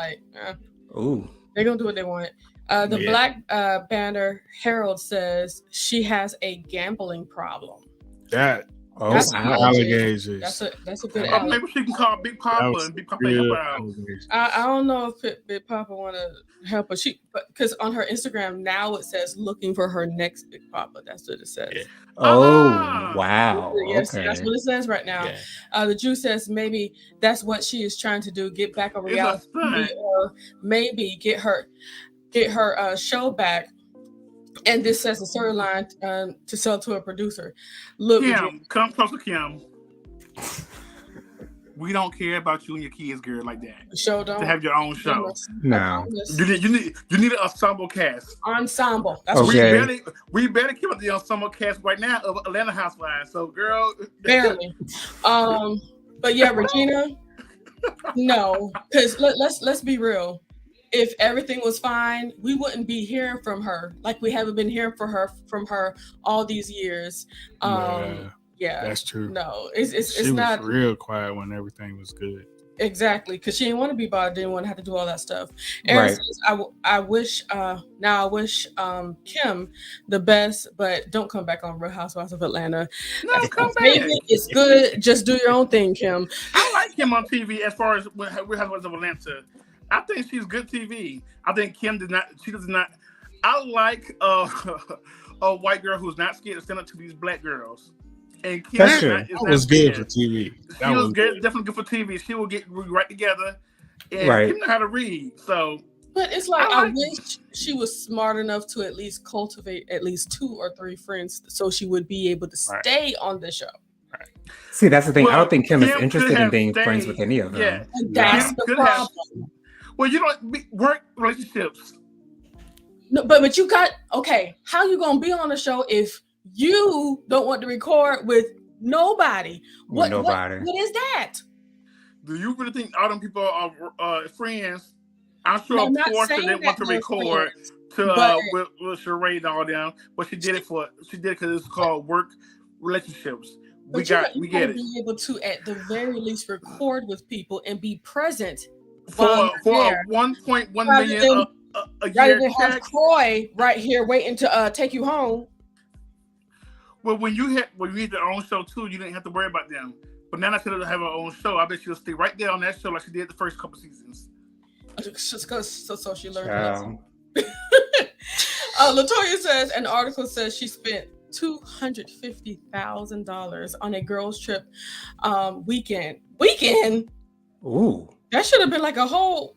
Ooh. They're going to do what they want. The Black Banner Herald says she has a gambling problem. That Oh, That's wow. allegations. That's a good Or maybe she can call Big Papa and Big Papa help her out. I don't know if Big Papa want to help her. Because on her Instagram now it says looking for her next Big Papa. That's what it says. Yeah. Oh, wow. Yes, Okay. that's what it says right now. Yeah. The Jew says maybe that's what she is trying to do, get back on reality, or maybe get her show back. And this says a storyline to sell to a producer. Look, Kim, come closer, Kim. We don't care about you and your kids, girl, like that. The show don't. To have your own show. No. You need an ensemble cast. Ensemble. That's okay. We better keep up the ensemble cast right now of Atlanta Housewives. So, girl. Barely. But yeah, Regina. No, because let's be real. If everything was fine, we wouldn't be hearing from her like we haven't been hearing from her all these years. Yeah, that's true. No, it's she not was real quiet when everything was good. Exactly, because she didn't want to be bothered, didn't want to have to do all that stuff. Aaron says, I wish Kim the best, but don't come back on Real Housewives of Atlanta. No, come back. It's good. Just do your own thing, Kim. I like Kim on TV as far as Real Housewives of Atlanta. I think she's good TV. I think Kim does not. She does not. I like a white girl who's not scared to stand up to these black girls. And Kim was good for TV. She was good, definitely good for TV. She will get right together, and Kim know how to read. So, but it's like I wish she was smart enough to at least cultivate at least 2 or 3 friends, so she would be able to stay on the show. Right. See, that's the thing. I don't think Kim is interested in being friends with any of them. Yeah. That's the problem. Well, you don't work relationships. No, but you got how you gonna be on the show if you don't want to record with nobody? What is that? Do you really think all them people are friends? I'm sure of course they want to record with Sheree and all them, but she did it because it's called work relationships. We get it. Be able to at the very least record with people and be present for $1.1 million a year check. Croy right here waiting to take you home. Well, when you had your own show too, you didn't have to worry about them. But now that she doesn't have her own show, I bet she'll stay right there on that show like she did the first couple seasons. So she learned. Latoya says an article says she spent $250,000 on a girls' trip weekend. Ooh, that should have been like a whole.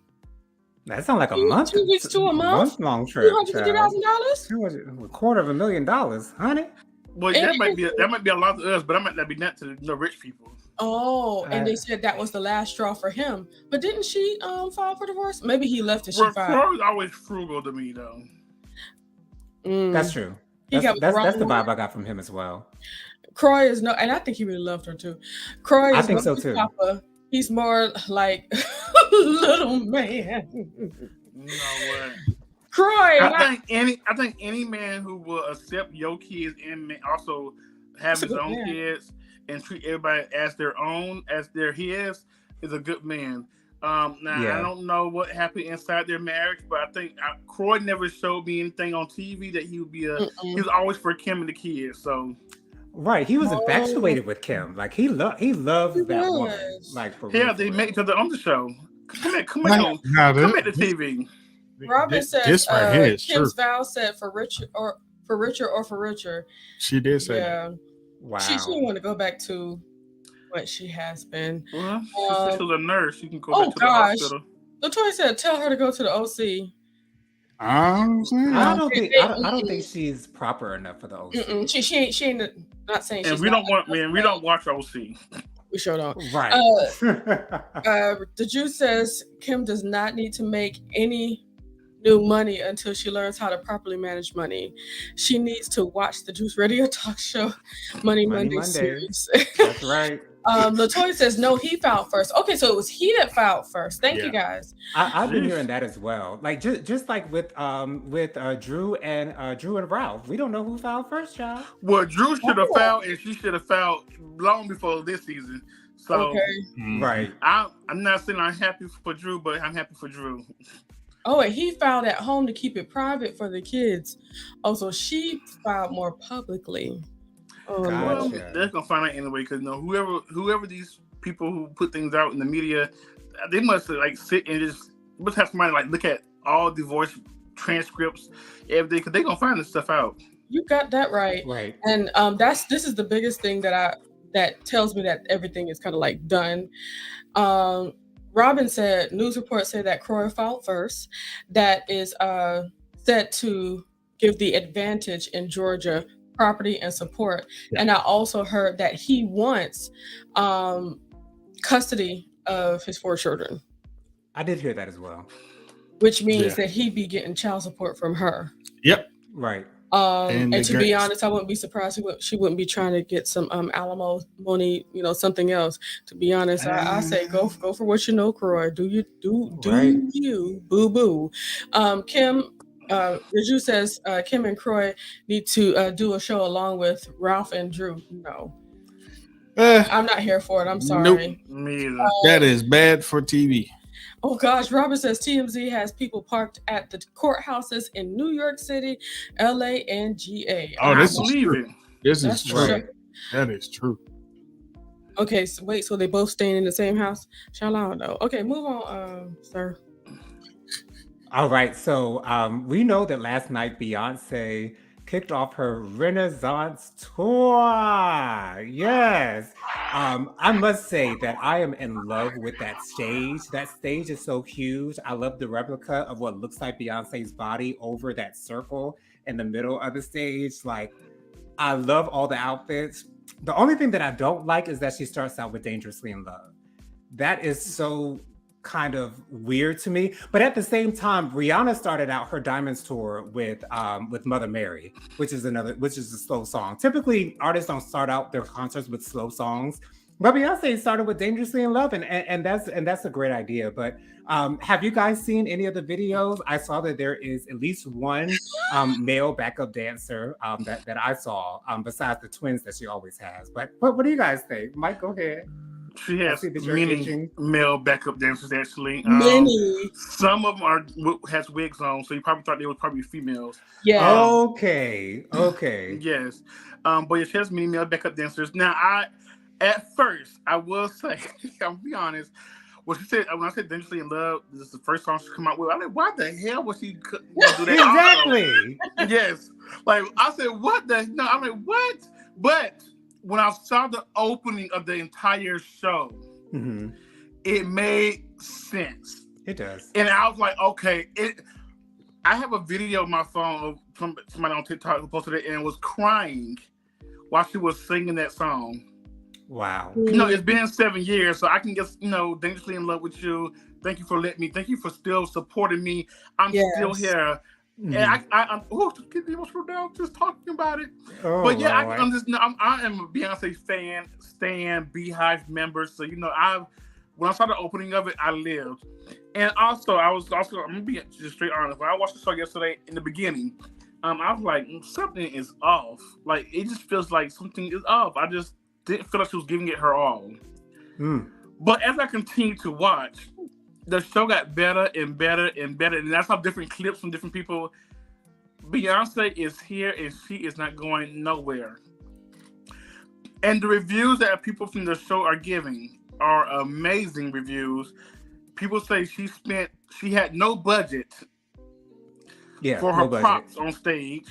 That sounds like a month. 2 weeks to a month. Long trip. $250,000. $250,000, honey. Well, that might be a lot to us, but that might not be net to the rich people. Oh, and they said that was the last straw for him. But didn't she file for divorce? Maybe he left and she filed. Croy was always frugal to me, though. That's true. That's the vibe I got from him as well. Croy is and I think he really loved her too. Croy is I think so too. Papa. He's more like little man. You know what? Croy. I think any man who will accept your kids and also have his own kids and treat everybody as their own, as his, is a good man. I don't know what happened inside their marriage, but I think Croy never showed me anything on TV that he would be he was always for Kim and the kids. So. Right, he was infatuated with Kim. Like he loved that woman. Like for real. They met each other on the show. Come at the TV. Robin said Kim's vow said for richer or for richer. She did say that. Wow. She didn't want to go back to what she has been. Well, she's a nurse. You can go back to the hospital. Latoya said, "Tell her to go to the OC." I don't think she's proper enough for the OC. She ain't not saying. And we don't watch OC. We sure don't. Right. The Jew says Kim does not need to make any new money until she learns how to properly manage money. She needs to watch the Juice Radio talk show Money Monday series. That's right. Latoya says no, he filed first. Okay, so it was he that filed first. Thank you guys. I've been hearing that as well. Like just like with Drew and Ralph, we don't know who filed first, child. Well, Drew should have filed, and she should have filed long before this season. So right. I'm not saying I'm happy for Drew, but I'm happy for Drew. Oh, and he filed at home to keep it private for the kids. Oh, so she filed more publicly. Well, they're gonna find out anyway because whoever these people who put things out in the media, they must like sit and just must have somebody like look at all divorce transcripts, everything, because they're gonna find this stuff out. You got that right. Right. And this is the biggest thing that tells me that everything is kind of like done. Robin said news reports say that Croy filed first. That is set to give the advantage in Georgia property and support. Yeah. And I also heard that he wants custody of his 4 children. I did hear that as well. Which means that he'd be getting child support from her. Yep. Right. And to be honest, I wouldn't be surprised she wouldn't be trying to get some alimony, something else. To be honest, I say go for what you know, Croy. Do you boo boo. Kim Raju says Kim and Croy need to do a show along with Ralph and Drew. No. I'm not here for it. I'm sorry. Nope. Me either. That is bad for TV. Oh gosh, Robert says TMZ has people parked at the courthouses in New York City, LA, and GA. Oh, this is true. This is true. That is true. Okay, so wait, so they both staying in the same house? Shall I know? Okay, move on, sir. All right, so we know that last night Beyonce kicked off her Renaissance tour. Yes. I must say that I am in love with that stage. That stage is so huge. I love the replica of what looks like Beyonce's body over that circle in the middle of the stage. Like, I love all the outfits. The only thing that I don't like is that she starts out with Dangerously in Love. That is so kind of weird to me, but at the same time, Rihanna started out her Diamonds tour with Mother Mary, which is a slow song. Typically, artists don't start out their concerts with slow songs, but Beyonce started with Dangerously in Love, and that's a great idea. But have you guys seen any of the videos? I saw that there is at least one male backup dancer that I saw, besides the twins that she always has. But what do you guys think? Mike, go ahead. She has many male backup dancers, actually. Many. Some of them has wigs on, so you probably thought they were probably females. Yeah. Okay. Yes. But she has many male backup dancers. Now, at first, I will say, I'll be honest, when I said Dangerously in Love, this is the first song she come out with. I'm like, why the hell was she do that? Exactly. Yes. Like, I said, what the? No, I'm like, what? But when I saw the opening of the entire show, it made sense. It does. And I was like, okay. I have a video on my phone of somebody on TikTok who posted it and was crying while she was singing that song. Wow. It's been 7 years, so I can just, Dangerously in Love with You. Thank you for letting me. Thank you for still supporting me. I'm still here. And I'm getting emotional now just talking about it. But yeah, wow. I am a Beyonce fan, stan, Beehive member. So when I saw the opening of it, I lived. And also, I'm gonna be just straight honest. When I watched the show yesterday in the beginning, I was like, something is off. Like, it just feels like something is off. I just didn't feel like she was giving it her all. But as I continued to watch, the show got better and better and better, and that's how different clips from different people. Beyonce is here, and she is not going nowhere. And the reviews that people from the show are giving are amazing reviews. People say she had no budget for her props on stage.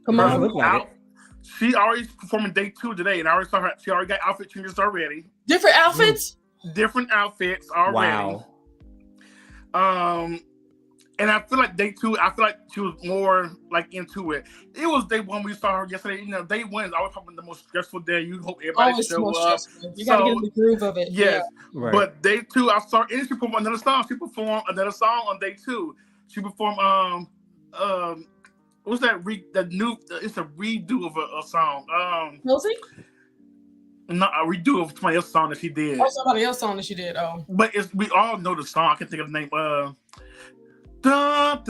Come on, look like it. She already performing day 2 today, and I already saw her. She already got outfit changes already. Different outfits? Different outfits already. Wow. And I feel like day 2, I feel like she was more like into it. It was day 1 we saw her yesterday. Day 1 is always probably the most stressful day. You hope everybody show up. You gotta get in the groove of it. Yes. Yeah. Right. But day 2, I saw and she performed another song. She performed another song on day 2. She performed what's that? It's a redo of a song. Rosie? No, a redo of somebody else's song that she did. Oh, somebody else's song that she did. Oh. But we all know the song. I can't think of the name. Before I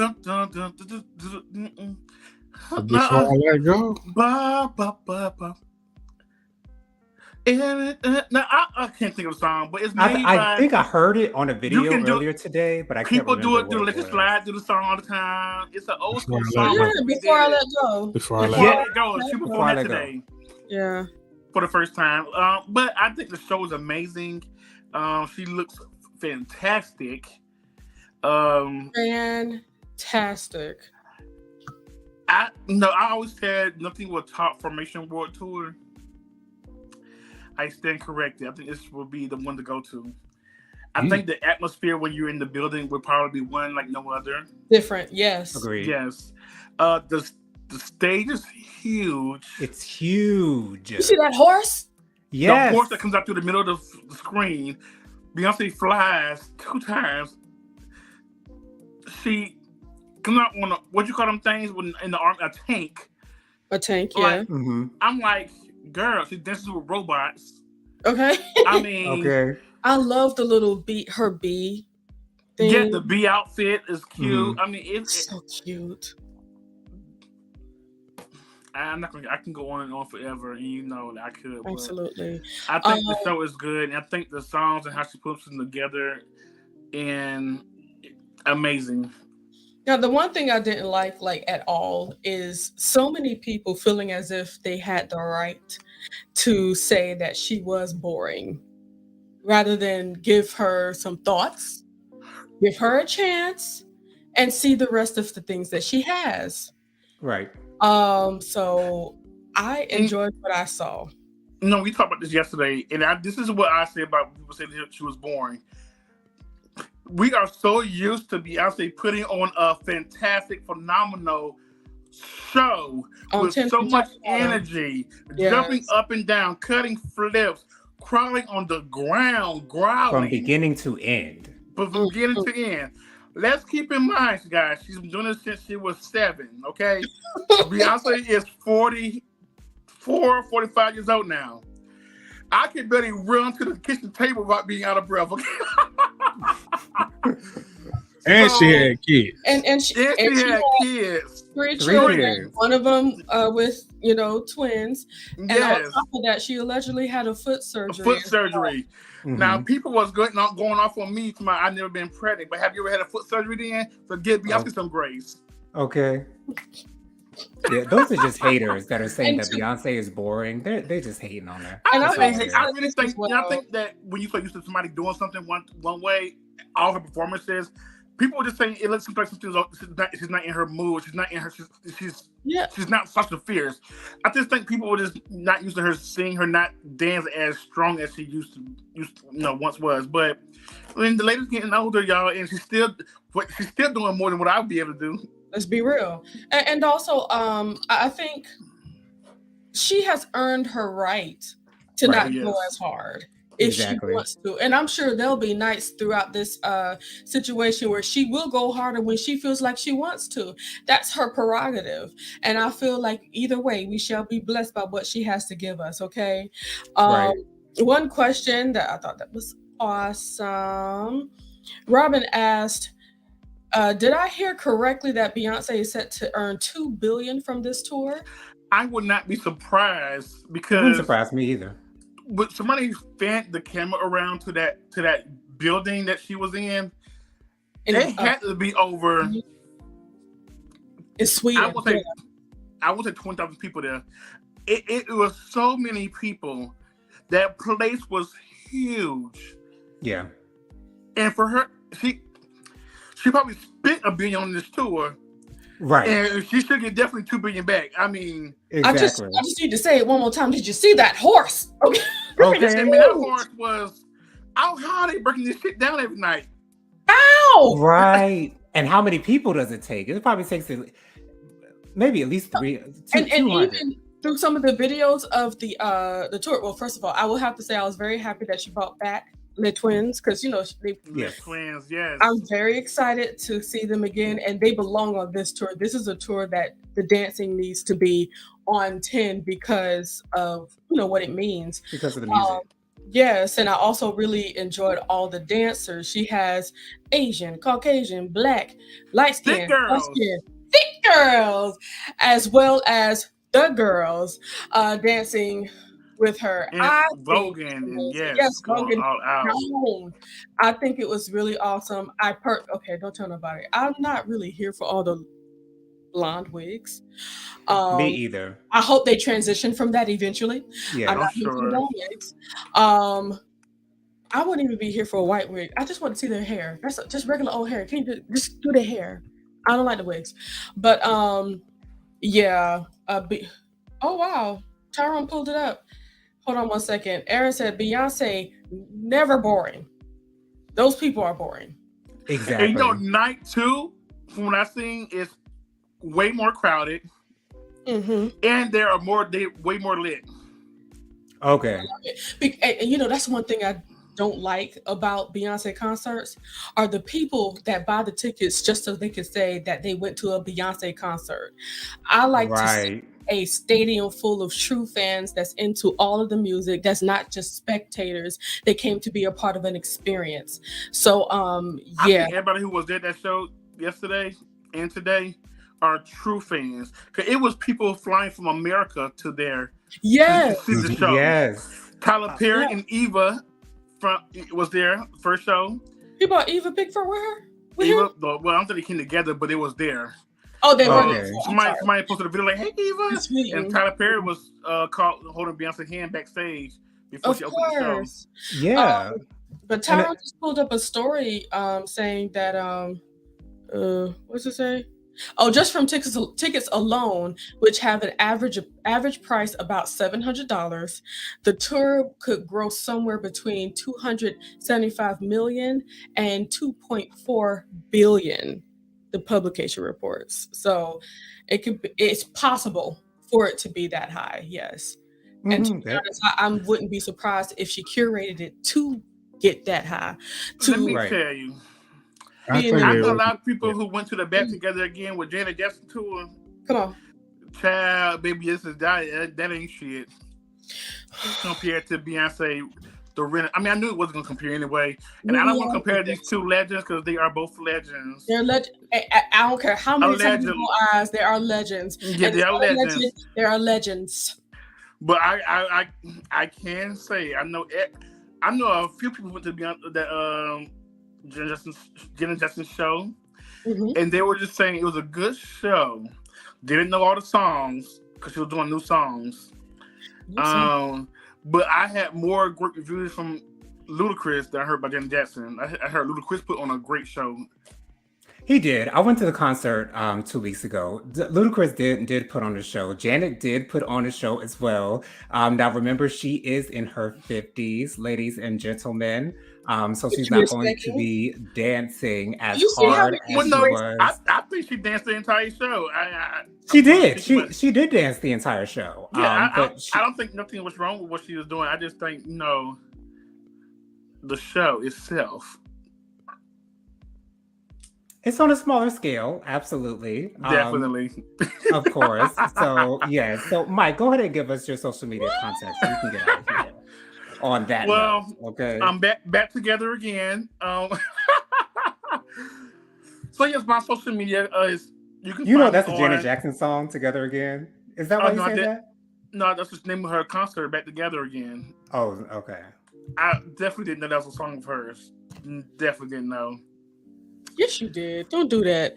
let go. Now I can't think of the song, but it's made I think I heard it on a video earlier today, but I can't remember. People do Let It Slide, do the song all the time. It's an old school song. Before I Let Go. Before I Let Go. She performed that today. Yeah. For the first time. But I think the show is amazing. She looks fantastic. Fantastic. I always said nothing will top Formation World Tour. I stand corrected. I think this will be the one to go to. I think the atmosphere when you're in the building would probably be one like no other. Different, yes. Agreed. Yes. The stage is huge. It's huge. You see that horse? Yes. The horse that comes out through the middle of the screen. Beyonce flies 2 times. She comes out on what you call them things when in the army, a tank. A tank, yeah. Like, I'm like, girl, she dances with robots. Okay. I mean, okay. I love the little her bee thing. Yeah, the bee outfit is cute. I mean, it's so cute. I'm not gonna. I can go on and on forever, and you know that I could. Absolutely. I think the show is good, and I think the songs and how she puts them together, and amazing. Now, the one thing I didn't like at all is so many people feeling as if they had the right to say that she was boring, rather than give her some thoughts, give her a chance, and see the rest of the things that she has. Right. So I enjoyed what I saw. No, we talked about this yesterday, and this is what I say about people saying that she was boring. We are so used to Beyonce putting on a fantastic, phenomenal show with so much energy, jumping up and down, cutting flips, crawling on the ground, growling. From beginning to end. From beginning to end. Let's keep in mind, guys, she's been doing this since she was 7, okay? Beyonce is 44, 45 years old now. I can barely run to the kitchen table without being out of breath, okay? And she had kids. And she had kids. 3 children. One of them with, twins. And on top of that, she allegedly had a foot surgery. Now, people was going off on me for I've never been pregnant, but have you ever had a foot surgery then? So give Beyonce some grace. Okay. Yeah, those are just haters that are saying that Beyonce is boring. They're just hating on her. I really think that when you so used to somebody doing something one way, all her performances, people were just saying it looks like she's not in her mood. She's not in her. She's not such a fierce. I just think people were just not used to her seeing her not dance as strong as she used to once was. But when the lady's getting older, y'all, and she's still doing more than what I would be able to do. Let's be real. And also, I think she has earned her right to not go as hard if she wants to. And I'm sure there'll be nights throughout this situation where she will go harder when she feels like she wants to. That's her prerogative. And I feel like either way, we shall be blessed by what she has to give us, okay? One question that I thought that was awesome. Robin asked, did I hear correctly that Beyonce is set to earn $2 billion from this tour? I would not be surprised because it wouldn't surprise me either. But somebody fanned the camera around to that building that she was in. It had to be over. It's Sweden. I would say 20,000 people there. It was so many people. That place was huge. Yeah. And for her, she probably spent $1 billion on this tour, right? And she should get definitely $2 billion back. I mean, exactly. I just need to say it one more time. Did you see that horse? Okay. That horse was. How are they breaking this shit down every night? Ow! Right. And how many people does it take? It probably takes maybe at least 200. And even through some of the videos of the tour. Well, first of all, I will have to say I was very happy that she brought back the twins, because twins, yes. I'm very excited to see them again, and they belong on this tour. This is a tour that the dancing needs to be on 10 because of what it means. Because of the music. Yes, and I also really enjoyed all the dancers. She has Asian, Caucasian, Black, light skin, thick girls, as well as the girls dancing with her. And Vogan, Vogan. I think it was really awesome. Okay, don't tell nobody. I'm not really here for all the blonde wigs. Me either. I hope they transition from that eventually. Yeah, I'm not using blonde wigs. I wouldn't even be here for a white wig. I just want to see their hair. That's just regular old hair. Can you just do their hair? I don't like the wigs, but yeah. Oh wow, Tyrone pulled it up. Hold on one second. Aaron said Beyonce never boring. Those people are boring. Exactly. And you know, night 2, from what I've seen, is way more crowded, and there are way more lit. Okay. And you know, that's one thing I don't like about Beyonce concerts are the people that buy the tickets just so they can say that they went to a Beyonce concert. I like to see a stadium full of true fans that's into all of the music, that's not just spectators. They came to be a part of an experience. So I think everybody who was at that show yesterday and today are true fans, because it was people flying from America to there to see the show. Yes. Tyler Perry and Eva was there first show. He brought Eva Pickford with her? Eva, well, I don't think they came together, but it was there. Oh, they were. Somebody posted a video like, "Hey, Eva," and Tyler Perry was caught holding Beyonce's hand backstage before she opened the show. Yeah, but Tyrone just pulled up a story saying that what's it say? Oh, just from tickets alone, which have an average price about $700, the tour could gross somewhere between 275 million and 2.4 billion. The publication reports, so it's possible for it to be that high. Yes, and to be honest, I wouldn't be surprised if she curated it to get that high. Let me tell you. I know a lot of people who went to the Back Together Again with Janet Jackson tour. Come on, child, baby, that ain't shit compared to Beyonce. I mean, I knew it wasn't gonna compare anyway, and I don't want to compare these two legends because they are both legends. They're legends. I don't care how many times people eyes. They are legends. Yeah, they are legends. They are legends. But I can say I know a few people went to that Janet Jackson show, and they were just saying it was a good show. Didn't know all the songs because she was doing new songs. But I had more great reviews from Ludacris than I heard by Janet Jackson. I heard Ludacris put on a great show. He did. I went to the concert 2 weeks ago. Ludacris did put on a show. Janet did put on a show as well. Now remember, she is in her 50s, ladies and gentlemen. So she's not going to be dancing as hard as she was. I think she danced the entire show. She did. She did dance the entire show. Yeah, I don't think nothing was wrong with what she was doing. I just think, the show itself. It's on a smaller scale, absolutely. Definitely. Of course. So, yeah. So, Mike, go ahead and give us your social media contact so we can get out of here on that note, okay? I'm back together again. So, yes, my social media is... You know that's a Janet Jackson song, Together Again? Is that why you say that? No, that's the name of her concert, Back Together Again. Oh, okay. I definitely didn't know that was a song of hers. Definitely didn't know. Yes, you did. Don't do that.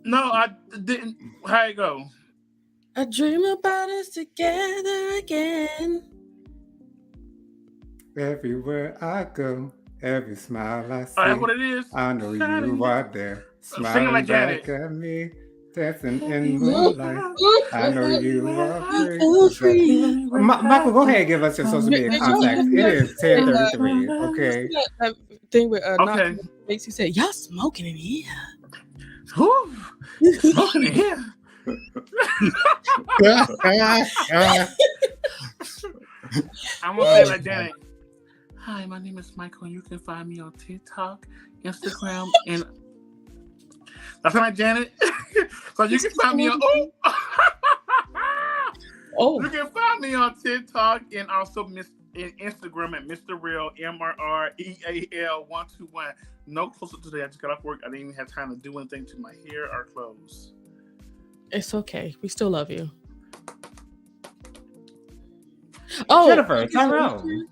No, I didn't. How it go? I dream about us together again. Everywhere I go, every smile I see. Oh, that's what it is? I know you are there. Smiling like back at me, dancing in moonlight. I know you are free. Michael, go ahead and give us your social media contacts. It is 10:33. Okay. That thing with Macy said, "Y'all smoking in here." Who? Smoking in here. I'm gonna say like Janet. Hi, my name is Michael, and you can find me on TikTok, Instagram, and that's like Janet. So you can find me on you can find me on TikTok and also in Instagram at Mr. Real MRREAL121. No closer today. I just got off work. I didn't even have time to do anything to my hair or clothes. It's okay. We still love you. Jennifer, Tyrone.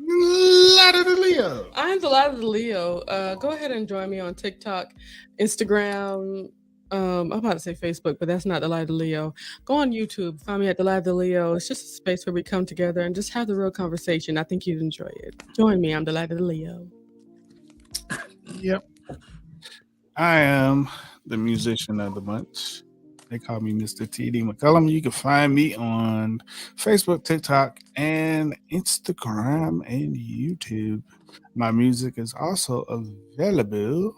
Ladder to Leo. I'm the Ladder to Leo. Go ahead and join me on TikTok, Instagram, I'm about to say Facebook, but that's not the Light of the Leo. Go on YouTube, find me at the Light of the Leo. It's just a space where we come together and just have the real conversation. I think you'd enjoy it. Join me. I'm the Light of the Leo. Yep. I am the musician of the bunch. They call me Mr. TD McCullum. You can find me on Facebook, TikTok, and Instagram and YouTube. My music is also available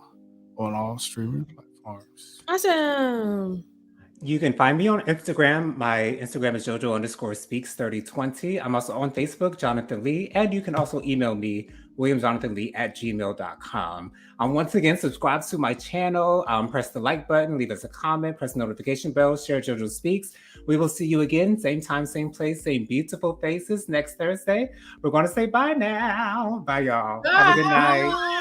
on all streaming platforms. Awesome. You can find me on Instagram. My Instagram is jojo_speaks3020. I'm also on Facebook, Jonathan Lee, and you can also email me, williamjonathanlee@gmail.com. Once again, subscribe to my channel, press the like button, leave us a comment, press the notification bell, share JoJo Speaks. We will see you again, same time, same place, same beautiful faces next Thursday. We're going to say bye now. Bye, y'all. Bye. Have a good night.